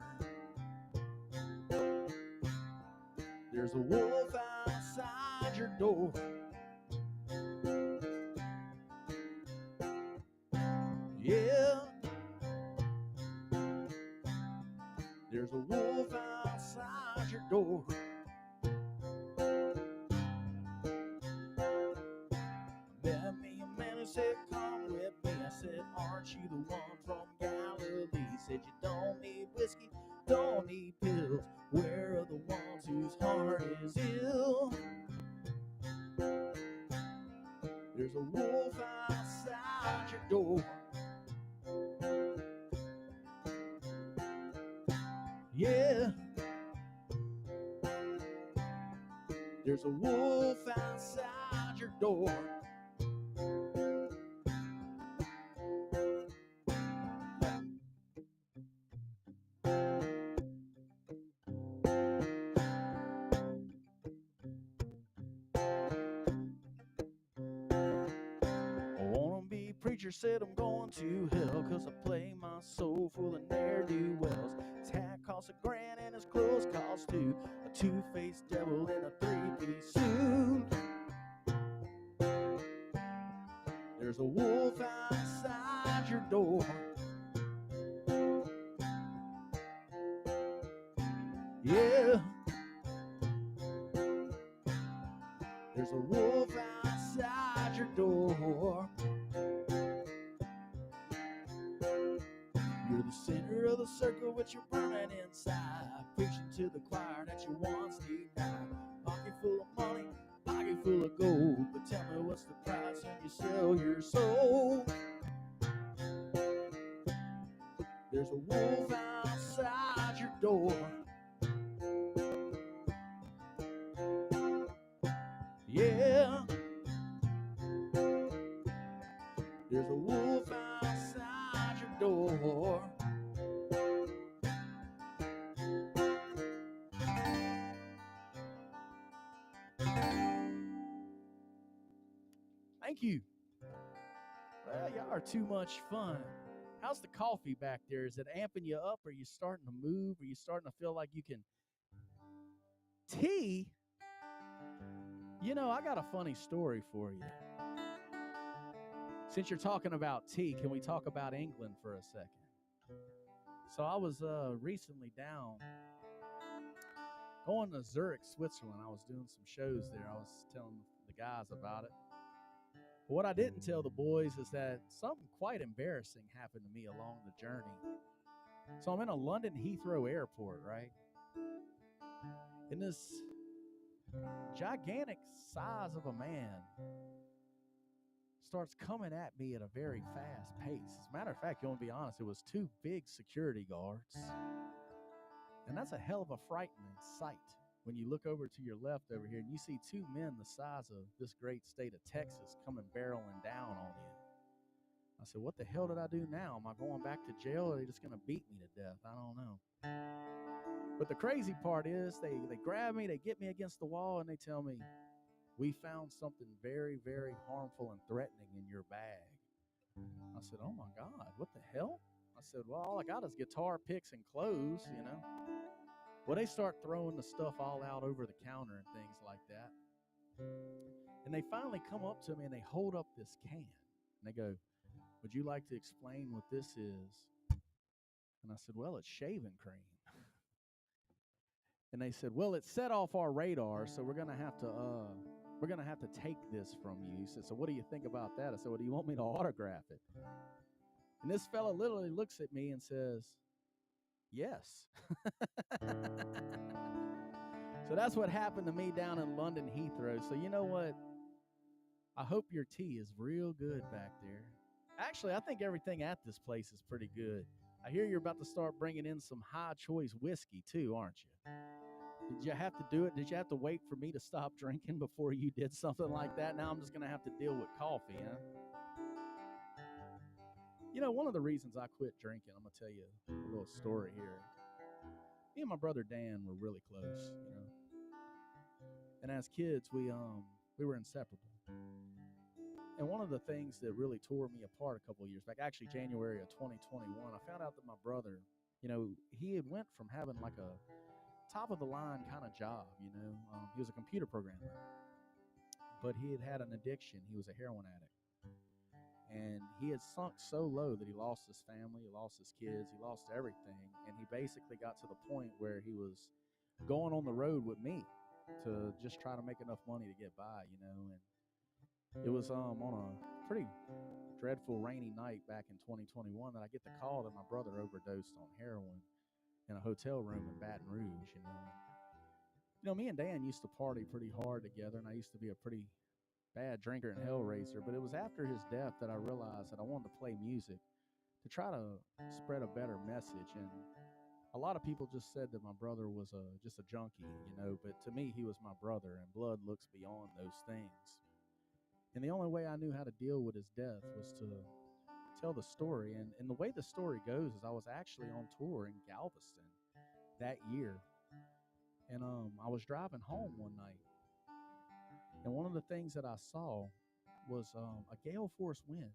There's a wolf outside your door. Yeah. There's a wolf outside your door. Met me a man who said, come with me. I said, aren't you the one from Galilee? He said, you don't need whiskey, don't need pills. Where are the ones whose heart is ill? There's a wolf outside your door. Yeah. There's a wolf outside your door. Preacher said I'm going to hell 'cause I play my soul full of ne'er-do-wells. His hat costs $1,000 and his clothes cost $2. A two-faced devil in a three-piece suit. There's a wolf outside your door. Yeah. There's a wolf outside your door. You're the center of the circle, but you're burning inside, preaching to the choir that you once denied. Pocket full of money, pocket full of gold, but tell me what's the price when you sell your soul? There's a wolf outside your door. Yeah. There's a wolf outside your door. Thank you. Well, y'all are too much fun. How's the coffee back there? Is it amping you up? Are you starting to move? Are you starting to feel like you can? Tea? You know, I got a funny story for you. Since you're talking about tea, can we talk about England for a second? So I was recently down going to Zurich, Switzerland. I was doing some shows there. I was telling the guys about it. But what I didn't tell the boys is that something quite embarrassing happened to me along the journey. So I'm in a London Heathrow airport, right? And this gigantic size of a man starts coming at me at a very fast pace. As a matter of fact, you want to be honest, it was 2 big security guards. And that's a hell of a frightening sight when you look over to your left over here and you see 2 men the size of this great state of Texas coming barreling down on you. I said, what the hell did I do now? Am I going back to jail, or are they just going to beat me to death? I don't know. But the crazy part is they grab me, they get me against the wall, and they tell me, we found something very, very harmful and threatening in your bag. I said, oh my God, what the hell? I said, well, all I got is guitar picks and clothes, you know. Well, they start throwing the stuff all out over the counter and things like that. And they finally come up to me and they hold up this can. And they go, would you like to explain what this is? And I said, well, it's shaving cream. And they said, well, it set off our radar, so we're gonna have to take this from you. He said, so what do you think about that? I said, well, do you want me to autograph it? And this fella literally looks at me and says, yes. So that's what happened to me down in London Heathrow. So you know what? I hope your tea is real good back there. Actually, I think everything at this place is pretty good. I hear you're about to start bringing in some high choice whiskey too, aren't you? Did you have to do it? Did you have to wait for me to stop drinking before you did something like that? Now I'm just going to have to deal with coffee, huh? You know, one of the reasons I quit drinking, I'm going to tell you a little story here. Me and my brother Dan were really close, you know. And as kids, we were inseparable. And one of the things that really tore me apart a couple of years back, actually January of 2021, I found out that my brother, you know, he had went from having like a top of the line kind of job, you know. He was a computer programmer, but he had had an addiction. He was a heroin addict. And he had sunk so low that he lost his family, he lost his kids, he lost everything. And he basically got to the point where he was going on the road with me to just try to make enough money to get by, you know. And it was on a pretty dreadful rainy night back in 2021 that I get the call that my brother overdosed on heroin in a hotel room in Baton Rouge, you know. You know, me and Dan used to party pretty hard together, and I used to be a pretty bad drinker and hellraiser, but it was after his death that I realized that I wanted to play music to try to spread a better message. And a lot of people just said that my brother was just a junkie, you know, but to me, he was my brother, and blood looks beyond those things. And the only way I knew how to deal with his death was to tell the story. And the way the story goes is I was actually on tour in Galveston that year. And I was driving home one night. And one of the things that I saw was a gale force wind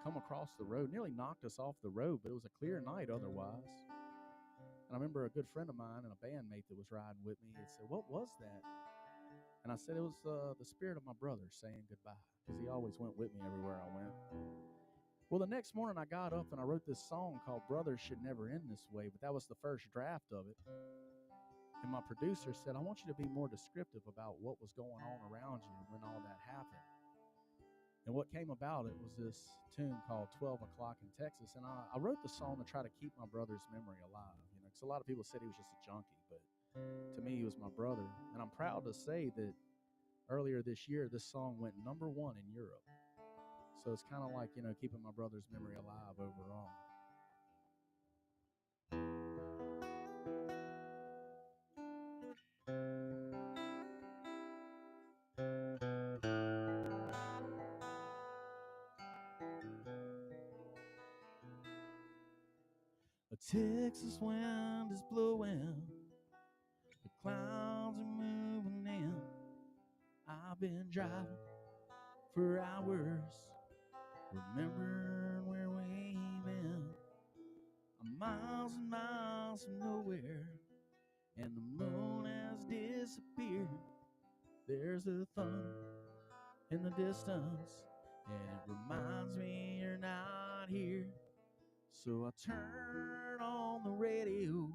come across the road, nearly knocked us off the road, but it was a clear night otherwise. And I remember a good friend of mine and a bandmate that was riding with me had said, what was that? And I said, it was the spirit of my brother saying goodbye, because he always went with me everywhere I went. Well, the next morning I got up and I wrote this song called Brothers Should Never End This Way, but that was the first draft of it. And my producer said, I want you to be more descriptive about what was going on around you when all that happened. And what came about it was this tune called 12 O'Clock in Texas. And I wrote the song to try to keep my brother's memory alive, you know, because a lot of people said he was just a junkie, but to me, he was my brother. And I'm proud to say that earlier this year, this song went #1 in Europe. So it's kind of like, you know, keeping my brother's memory alive overall. A Texas wind is blowing, the clouds are moving in. I've been driving for hours, remembering where we've been. I'm miles and miles from nowhere, and the moon has disappeared. There's a thunder in the distance, and it reminds me you're not here. So I turn on the radio,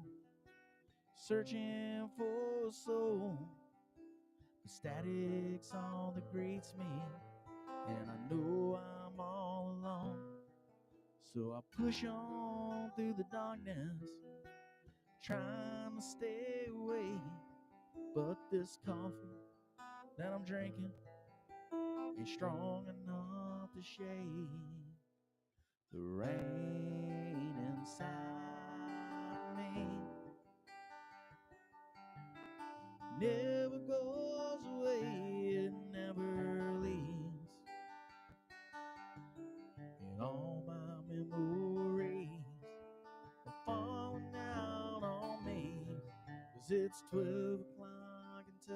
searching for a soul. The static's all that greets me, and I know I'm all alone. So I push on through the darkness, trying to stay away. But this coffee that I'm drinking ain't strong enough to shade the rain inside me. Never goes away, it never leaves. And all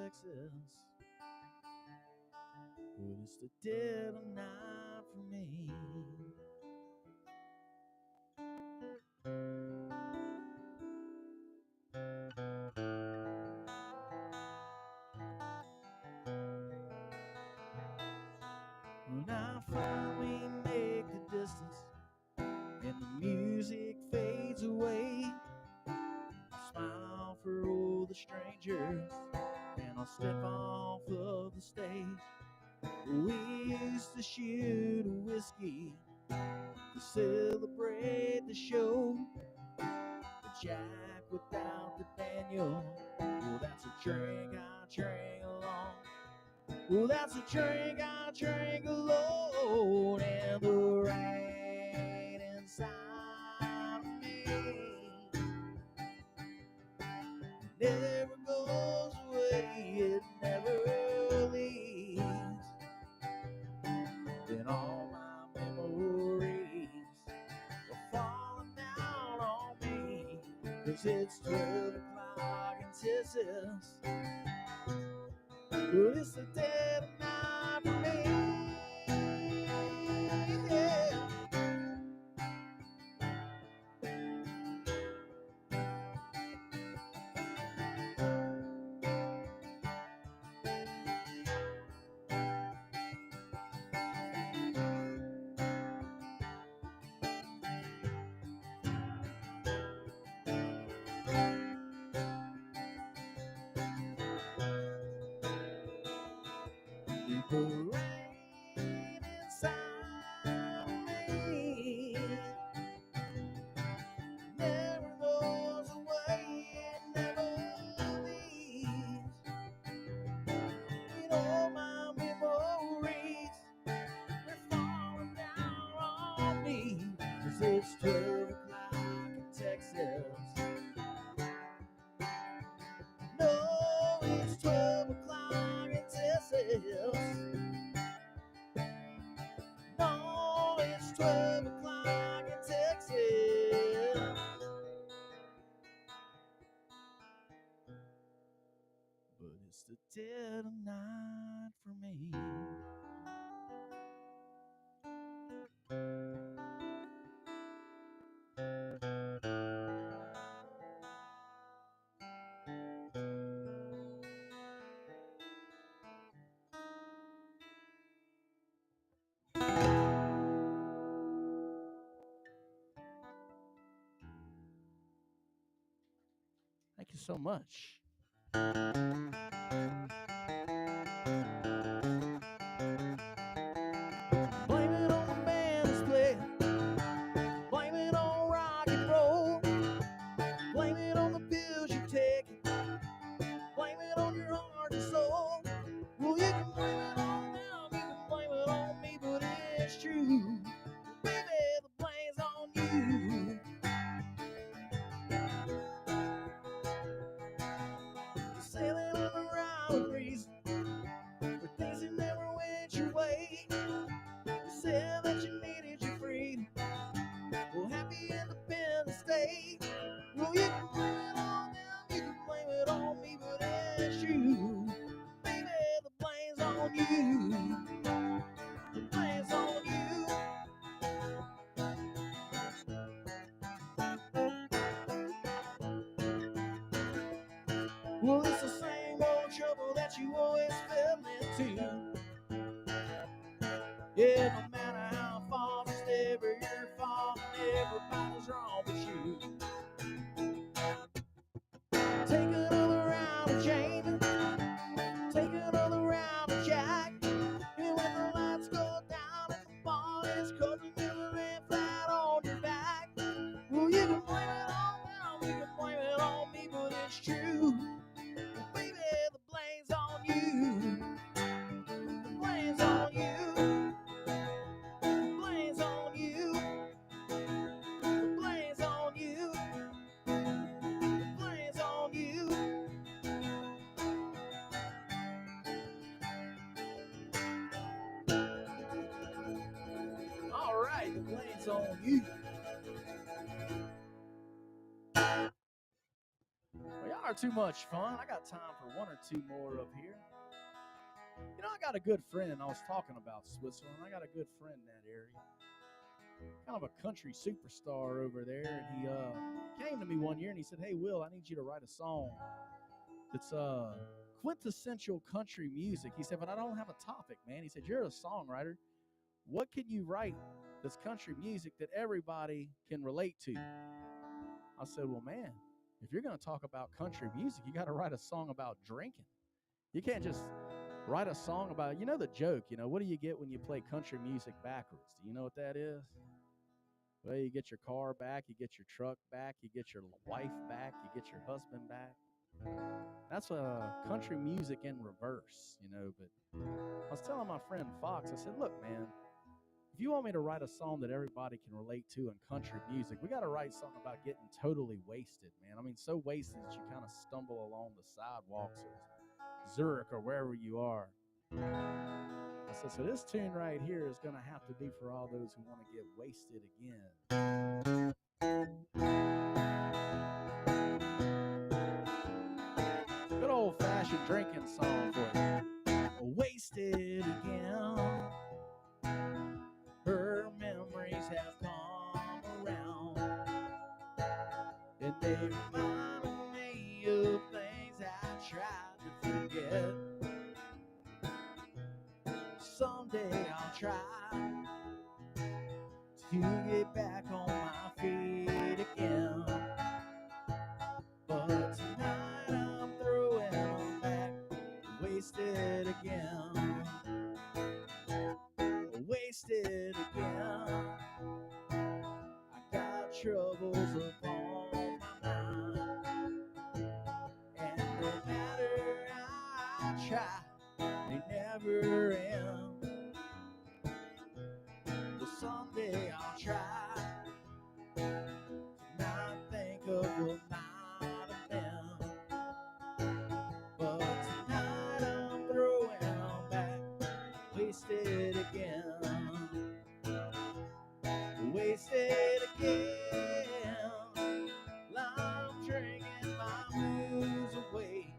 Texas. But it's the dead of night for me. When I finally make the distance and the music fades away, I'll smile for all the strangers and I'll step off of the stage. We used to shoot a whiskey to celebrate the show. The Jack without the Daniel, well, that's a drink I drink alone. Well, that's a drink I drink alone, and the rain inside of me never goes away, it never leaves. Then all my memories are falling down on me, 'cause it's 12 o'clock in Texas. But it's the dead of night for me. Yeah. The rain inside of me never goes away, it never leaves. And all my memories, they're falling down on me, 'cause it's 12 o'clock in Texas. No, it's 12 o'clock in Texas. No, it's 12 o'clock in Texas. But it's the dead of night for me. Thank you so much. Blame it on the band that's playing. Blame it on rock and roll. Blame it on the pills you're taking. Blame it on your heart and soul. Well, you can blame it on them, you can blame it on me, but it's true. Baby, the blame's on you. Sailing on the right breeze, for things that never went your way. You said that you needed your freedom. Well, happy Independence Day. Well, you can blame it on them, you can blame it on me, but it's you. Baby, the blame's on you. The blame's on you. Well, it's the same old trouble that you always fell into. Yeah, no matter how far, it's never your fault, and everybody's wrong but you. Take another round of Jamie, take another round of Jack, and when the lights go down and the ball is closing, you'll lay flat on your back. Well, you can blame it on them, you can blame it on me, but it's true. Well, baby, the blame's on you. The blame's on you. The blame's on you. The blame's on you. The blame's on you. All right, the blame's on you. Well, y'all are too much fun. I got time for one or two more up here. You know, I got a good friend, and I was talking about Switzerland. I got a good friend in that area, kind of a country superstar over there. And he came to me one year and he said, "Hey, Will, I need you to write a song that's quintessential country music." He said, "But I don't have a topic, man." He said, "You're a songwriter. What can you write that's country music that everybody can relate to?" I said, "Well, man, if you're going to talk about country music, you got to write a song about drinking. You can't just write a song about, you know, the joke, you know, what do you get when you play country music backwards? Do you know what that is? Well, you get your car back, you get your truck back, you get your wife back, you get your husband back. That's country music in reverse, you know." But I was telling my friend Fox, I said, "Look, man, if you want me to write a song that everybody can relate to in country music, we got to write something about getting totally wasted, man. I mean, so wasted that you kind of stumble along the sidewalks of Zurich or wherever you are." I said, "So this tune right here is going to have to be for all those who want to get wasted again." Good old-fashioned drinking song for you. Wasted again. Her memories have come around, and they remind me of things I tried to forget. Someday I'll try to get back on my feet again, but tonight I'm throwing them back, wasted again, wasted again. I got troubles upon my mind, and no matter how I try, they never end. Well, someday I'll try to not think of what might have been, but tonight I'm throwing them back, wasted again, wasted again. I'm drinking my blues away,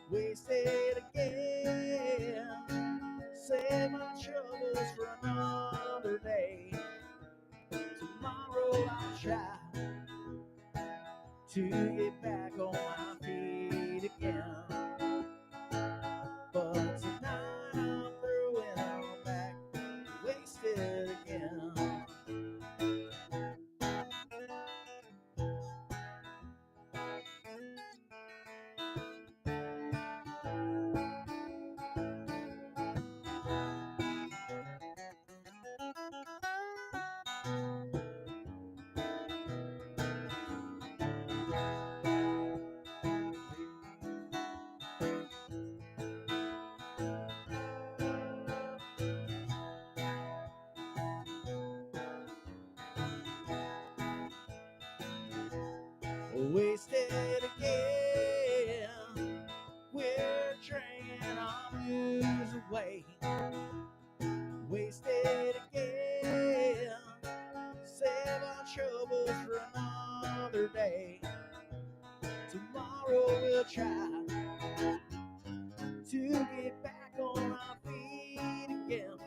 wasted again. Save my troubles for another day. Tomorrow I'll try to get back on my feet again, but tonight I'm throwing them back, wasted again. Wasted again. We're drinking our blues away, wasted again. Save our troubles for another day. Tomorrow we'll try to get back on our feet again,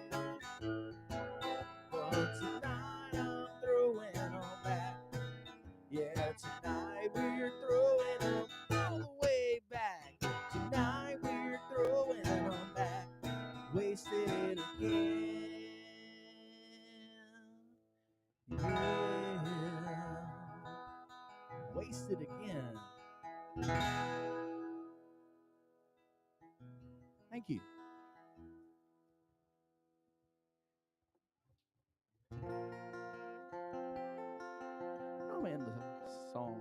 but tonight I'm throwing them back. Yeah, tonight we're throwing them all the way back. Tonight we're throwing them back, wasted again. Yeah, wasted again. Thank you. I'm in the song.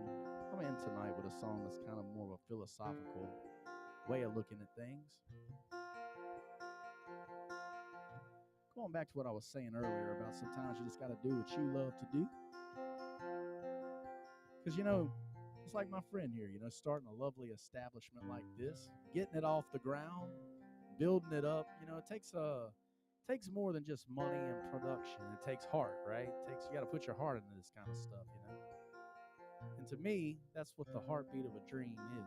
I'm in tonight with a song that's kind of more of a philosophical way of looking at things. Going back to what I was saying earlier about sometimes you just got to do what you love to do. Because, you know, it's like my friend here, you know, starting a lovely establishment like this, getting it off the ground, building it up. You know, it takes more than just money and production. It takes heart, right? You got to put your heart into this kind of stuff, you know. And to me, that's what the heartbeat of a dream is.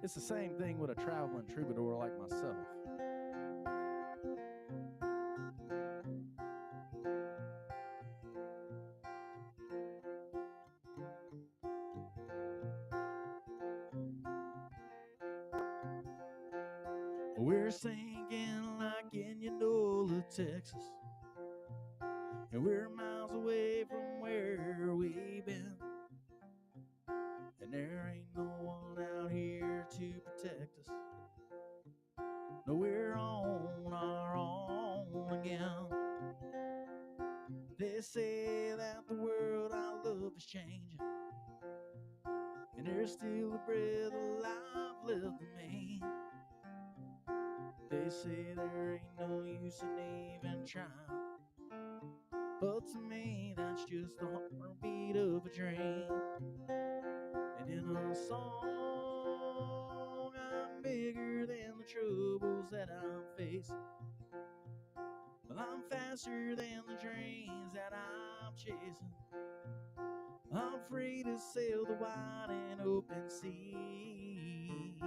It's the same thing with a traveling troubadour like myself. We're singing like in Unola, Texas, and we're miles away from where we've been. And there ain't no one out here to protect us. No, we're on our own again. They say that the world I love is changing, and there's still a breath of life left in me. They say there ain't no use in even trying, but to me that's just the heartbeat of a dream. And in a song, I'm bigger than the troubles that I'm facing. Well, I'm faster than the dreams that I'm chasing. I'm free to sail the wide and open seas,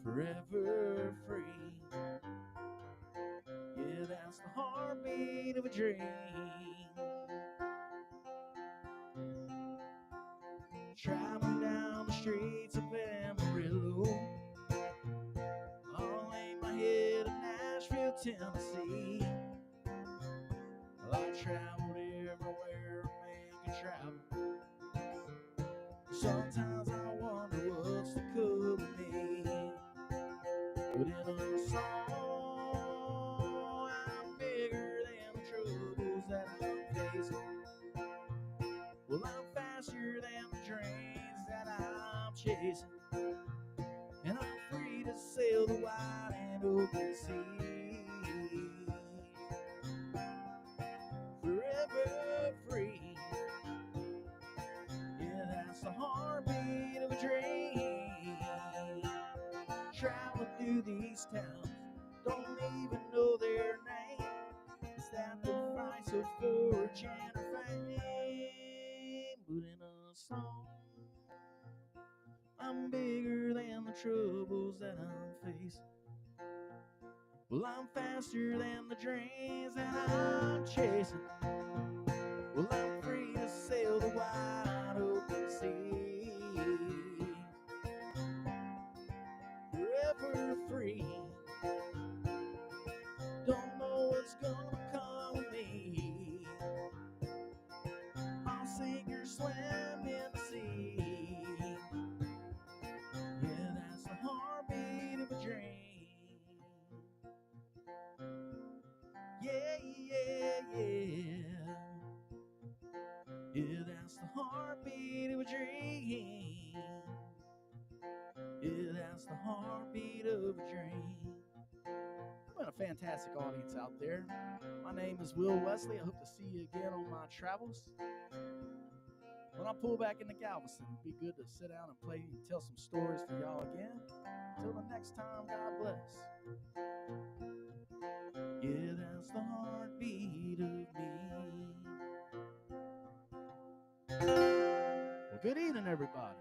forever free. Yeah, that's the heartbeat of a dream. Traveling down the streets of Amarillo, I'll lay my head in Nashville, Tennessee. Well, I traveled everywhere a man can travel. Sometimes I wonder what's to come of me. But in a song, I'm bigger than the troubles that I'm facing. Well, I'm faster than the dreams that I'm chasing. And I'm free to sail the wide and open seas, forever free. Yeah, that's the heartbeat of a dream. Traveling through these towns, don't even know their name. Is that the price of fortune or fame? But in a song, I'm bigger than the troubles that I'm facing. Well, I'm faster than the dreams that I'm chasing. Well, I'm free to sail the wide open sea, forever free. Don't know what's gonna come of me. I'll sink or swim in the sea. Yeah, that's the heartbeat of a dream. Yeah, yeah, yeah. Yeah, that's the heartbeat of a dream. Yeah, that's the heartbeat of a dream. I've got a fantastic audience out there. My name is Will Wesley. I hope to see you again on my travels. When I pull back into Galveston, it'd be good to sit down and play and tell some stories for y'all again. Until the next time, God bless. Yeah, that's the heartbeat of me. Well, good evening, everybody.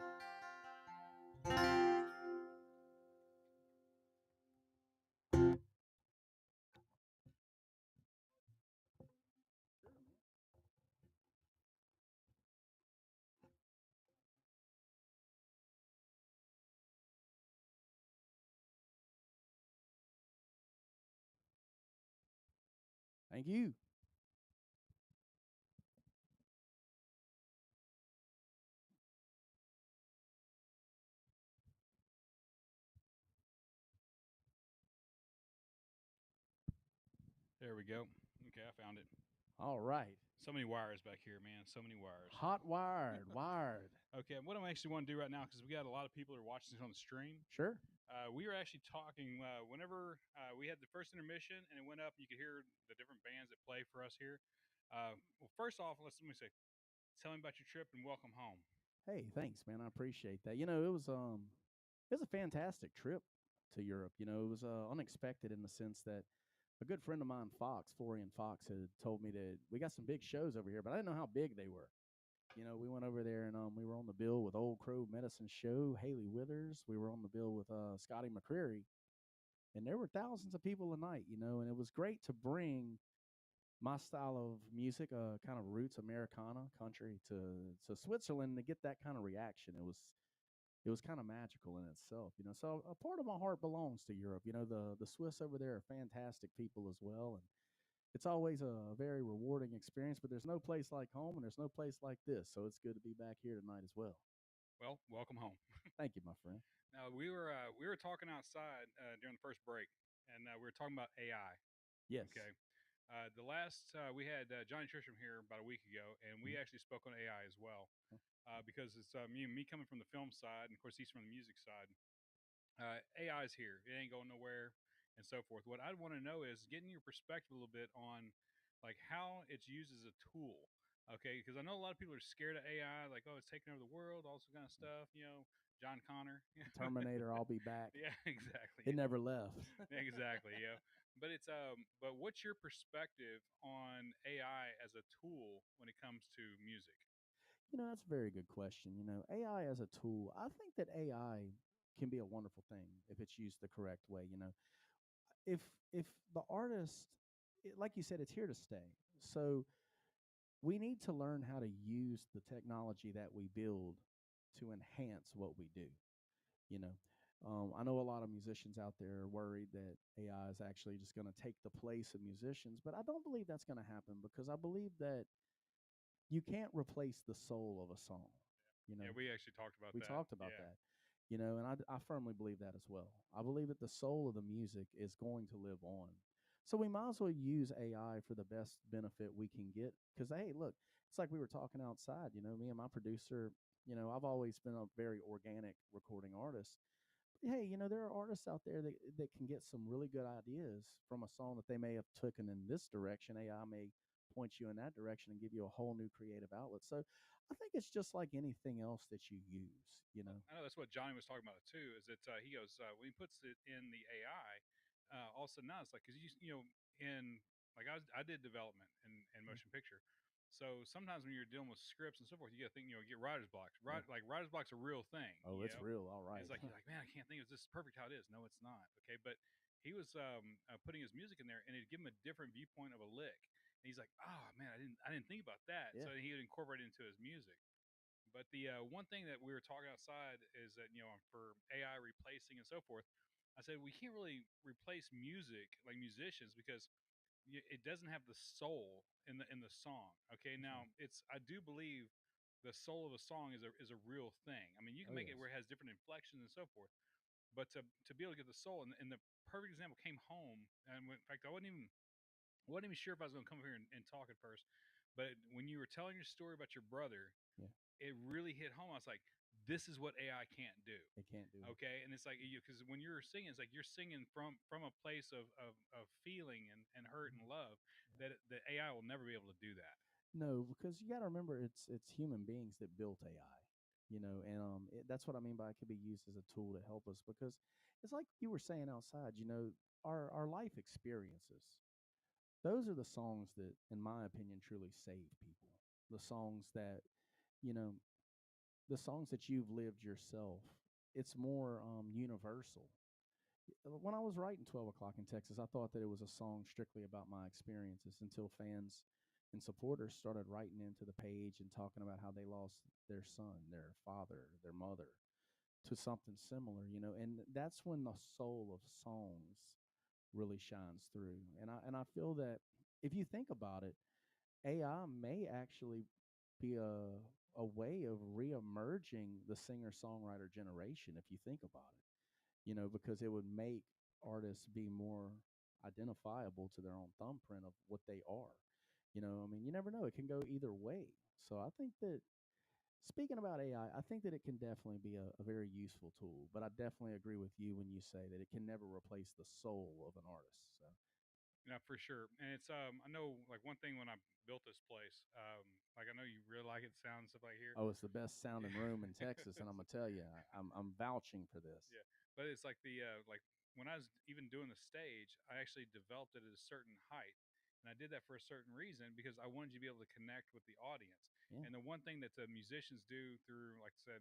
Thank you. There we go. Okay, I found it. All right. So many wires back here, man. So many wires. Hot wired, wired. Okay, what I actually want to do right now, because we got a lot of people that are watching this on the stream. Sure. We were actually talking whenever we had the first intermission and it went up, and you could hear the different bands that play for us here. Well, first off, let me say, tell me about your trip and welcome home. Hey, thanks, man. I appreciate that. It was a fantastic trip to Europe. It was unexpected in the sense that a good friend of mine, Fox, Florian Fox, had told me that we got some big shows over here, but I didn't know how big they were. We went over there and we were on the bill with Old Crow Medicine Show, Haley Withers. We were on the bill with Scotty McCreery, and there were thousands of people a night. And it was great to bring my style of music, kind of roots Americana country, to Switzerland to get that kind of reaction. It was kind of magical in itself. So a part of my heart belongs to Europe. The Swiss over there are fantastic people as well, and it's always a very rewarding experience. But there's no place like home, and there's no place like this. So it's good to be back here tonight as well. Well, welcome home. Thank you, my friend. Now we were talking outside during the first break, and we were talking about AI. Yes. Okay. The last we had Johnny Trisham here about a week ago, and we Mhm. actually spoke on AI as well, because it's me coming from the film side, and of course he's from the music side. AI is here; it ain't going nowhere, and so forth. What I want to know is getting your perspective a little bit on like how it's used as a tool. Okay, because I know a lot of people are scared of AI, like, oh, it's taking over the world, all this kind of stuff. John Connor. Terminator, I'll be back. Yeah, exactly. It never left. Exactly. Yeah. But what's your perspective on AI as a tool when it comes to music? That's a very good question. AI as a tool, I think that AI can be a wonderful thing if it's used the correct way. If if the artist, like you said, it's here to stay. So we need to learn how to use the technology that we build to enhance what we do. You know, I know a lot of musicians out there are worried that AI is actually just going to take the place of musicians, but I don't believe that's going to happen because I believe that you can't replace the soul of a song. You know, Yeah, we actually talked about we that. talked about Yeah. that. And I firmly believe that as well. I believe that the soul of the music is going to live on. So we might as well use AI for the best benefit we can get. Because, hey, look, it's like we were talking outside. Me and my producer, I've always been a very organic recording artist. Hey, there are artists out there that can get some really good ideas from a song that they may have taken in this direction. AI may point you in that direction and give you a whole new creative outlet. So I think it's just like anything else that you use. I know that's what Johnny was talking about too. Is that he goes when he puts it in the AI, all of a sudden now it's like because in like I did development in Yeah. motion picture, so sometimes when you're dealing with scripts and so forth, you got to think get writer's blocks. Yeah. Like writer's blocks are a real thing. Oh, it's real. All And right. it's like you're like, man, I can't think of this is perfect how it is. No, it's not. Okay, but he was putting his music in there, and it'd give him a different viewpoint of a lick. And he's like, oh man, I didn't think about that. Yeah. So he would incorporate it into his music. But the one thing that we were talking outside is that for AI replacing and so forth, I said we can't really replace music like musicians because it doesn't have the soul in the song. Okay, That's now right. I do believe the soul of a song is a real thing. I mean, you can Oh, make it yes. where it has different inflections and so forth, but to be able to get the soul and the perfect example came home, and in fact I wasn't even sure if I was going to come here and talk at first, but when you were telling your story about your brother, Yeah. it really hit home. I was like, this is what AI can't do. They can't do it. Okay. And it's like, because when you're singing, it's like you're singing from a place of feeling and hurt and Mhm. love Yeah. that the AI will never be able to do that. No, because you got to remember it's human beings that built AI. And that's what I mean by it could be used as a tool to help us because it's like you were saying outside. Our life experiences. Those are the songs that, in my opinion, truly save people. The songs that you know, the songs that you've lived yourself. It's more universal. When I was writing 12 O'Clock in Texas, I thought that it was a song strictly about my experiences until fans and supporters started writing into the page and talking about how they lost their son, their father, their mother to something similar. And that's when the soul of songs really shines through. And I feel that if you think about it, AI may actually be a way of re-emerging the singer-songwriter generation if you think about it. Because it would make artists be more identifiable to their own thumbprint of what they are. I mean, you never know. It can go either way. So I think that speaking about AI, I think that it can definitely be a very useful tool. But I definitely agree with you when you say that it can never replace the soul of an artist. So, Yeah, for sure. And it's I know like one thing when I built this place, like I know you really like it sounds stuff like here. oh, it's the best sounding room in Yeah. Texas, and I'm gonna tell you, I'm vouching for this. Yeah, but it's like the like when I was even doing the stage, I actually developed it at a certain height. And I did that for a certain reason because I wanted you to be able to connect with the audience. Yeah, And the one thing that the musicians do through, like I said,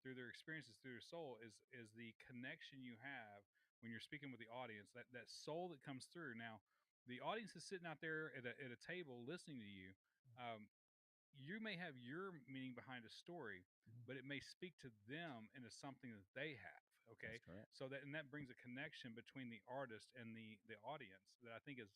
through their experiences, through their soul, is the connection you have when you're speaking with the audience. That soul that comes through. Now, the audience is sitting out there at a table listening to you. Um, you may have your meaning behind a story, mhm, but it may speak to them into something that they have. that's Okay, correct. so that and that brings a connection between the artist and the audience that I think is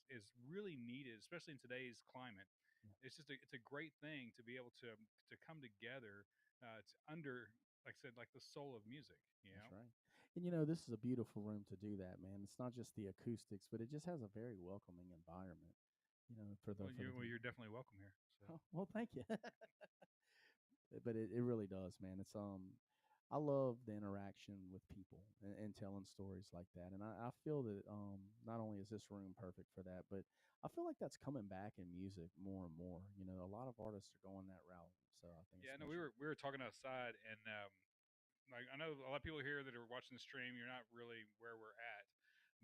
really needed, especially in today's climate. Yeah, It's a great thing to be able to come together to under, like I said, like the soul of music. You that's know, right. And this is a beautiful room to do that, man. It's not just the acoustics, but it just has a very welcoming environment. For the well, you're definitely welcome here. So Oh, well, thank you. But it really does, man. I love the interaction with people and telling stories like that. And I feel that not only is this room perfect for that, but I feel like that's coming back in music more and more. A lot of artists are going that route. So I think it's yeah, no, special. we were talking outside and. Like I know a lot of people here that are watching the stream, you're not really where we're at.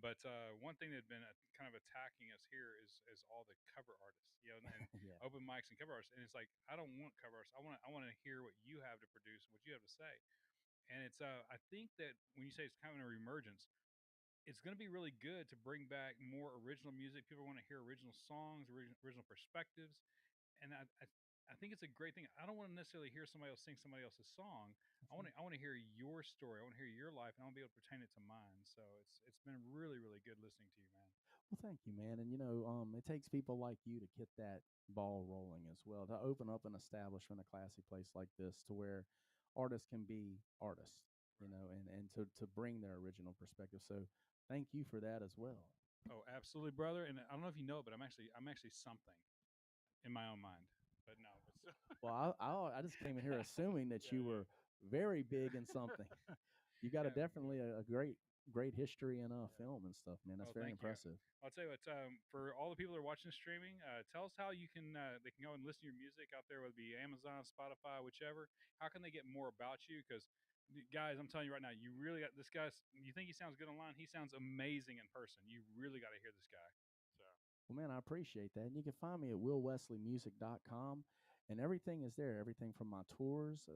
But one thing that had been kind of attacking us here is all the cover artists, and Yeah, open mics and cover artists. And it's like I don't want cover artists. I want to hear what you have to produce and what you have to say. And it's I think that when you say it's kind of a reemergence, it's going to be really good to bring back more original music. People want to hear original songs, original perspectives, and I think it's a great thing. I don't want to necessarily hear somebody else sing somebody else's song. that's right. I want to hear your story. I want to hear your life, and I want to be able to pertain it to mine. So it's been really really good listening to you, man. Well, thank you, man. And it takes people like you to get that ball rolling as well, to open up an establishment, a classy place like this, to where artists can be artists, Right. and to bring their original perspective. So, thank you for that as well. Oh, absolutely, brother. And I don't know if you know it, but I'm actually something in my own mind. But no, but so, Well, I just came in here assuming that yeah, you were very big in something. yeah, You got a yeah. definitely a great history in Yeah. film and stuff, man. That's Oh, very thank you. impressive. I'll tell you what. For all the people that are watching streaming, tell us how you can they can go and listen to your music out there, whether it be Amazon, Spotify, whichever. How can they get more about you? Because guys, I'm telling you right now, you really got this guy. You think he sounds good online? He sounds amazing in person. You really got to hear this guy. So, Well, man, I appreciate that. And you can find me at willwesleymusic.com, and everything is there. Everything from my tours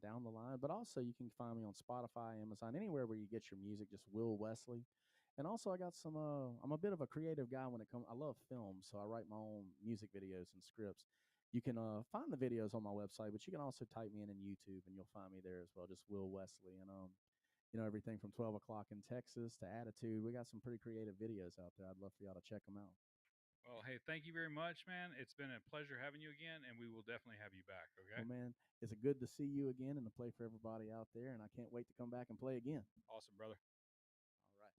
down the line, but also you can find me on Spotify, Amazon, anywhere where you get your music. Just Will Wesley. And also, I got some. I'm a bit of a creative guy when it comes. I love film, so I write my own music videos and scripts. You can find the videos on my website, but you can also type me in YouTube, and you'll find me there as well. Just Will Wesley, and everything from 12 o'clock in Texas to Attitude. We got some pretty creative videos out there. I'd love for y'all to check them out. well, hey, thank you very much, man. It's been a pleasure having you again, and we will definitely have you back. Okay. Well, man, it's a good to see you again and to play for everybody out there. And I can't wait to come back and play again. Awesome, brother. All right.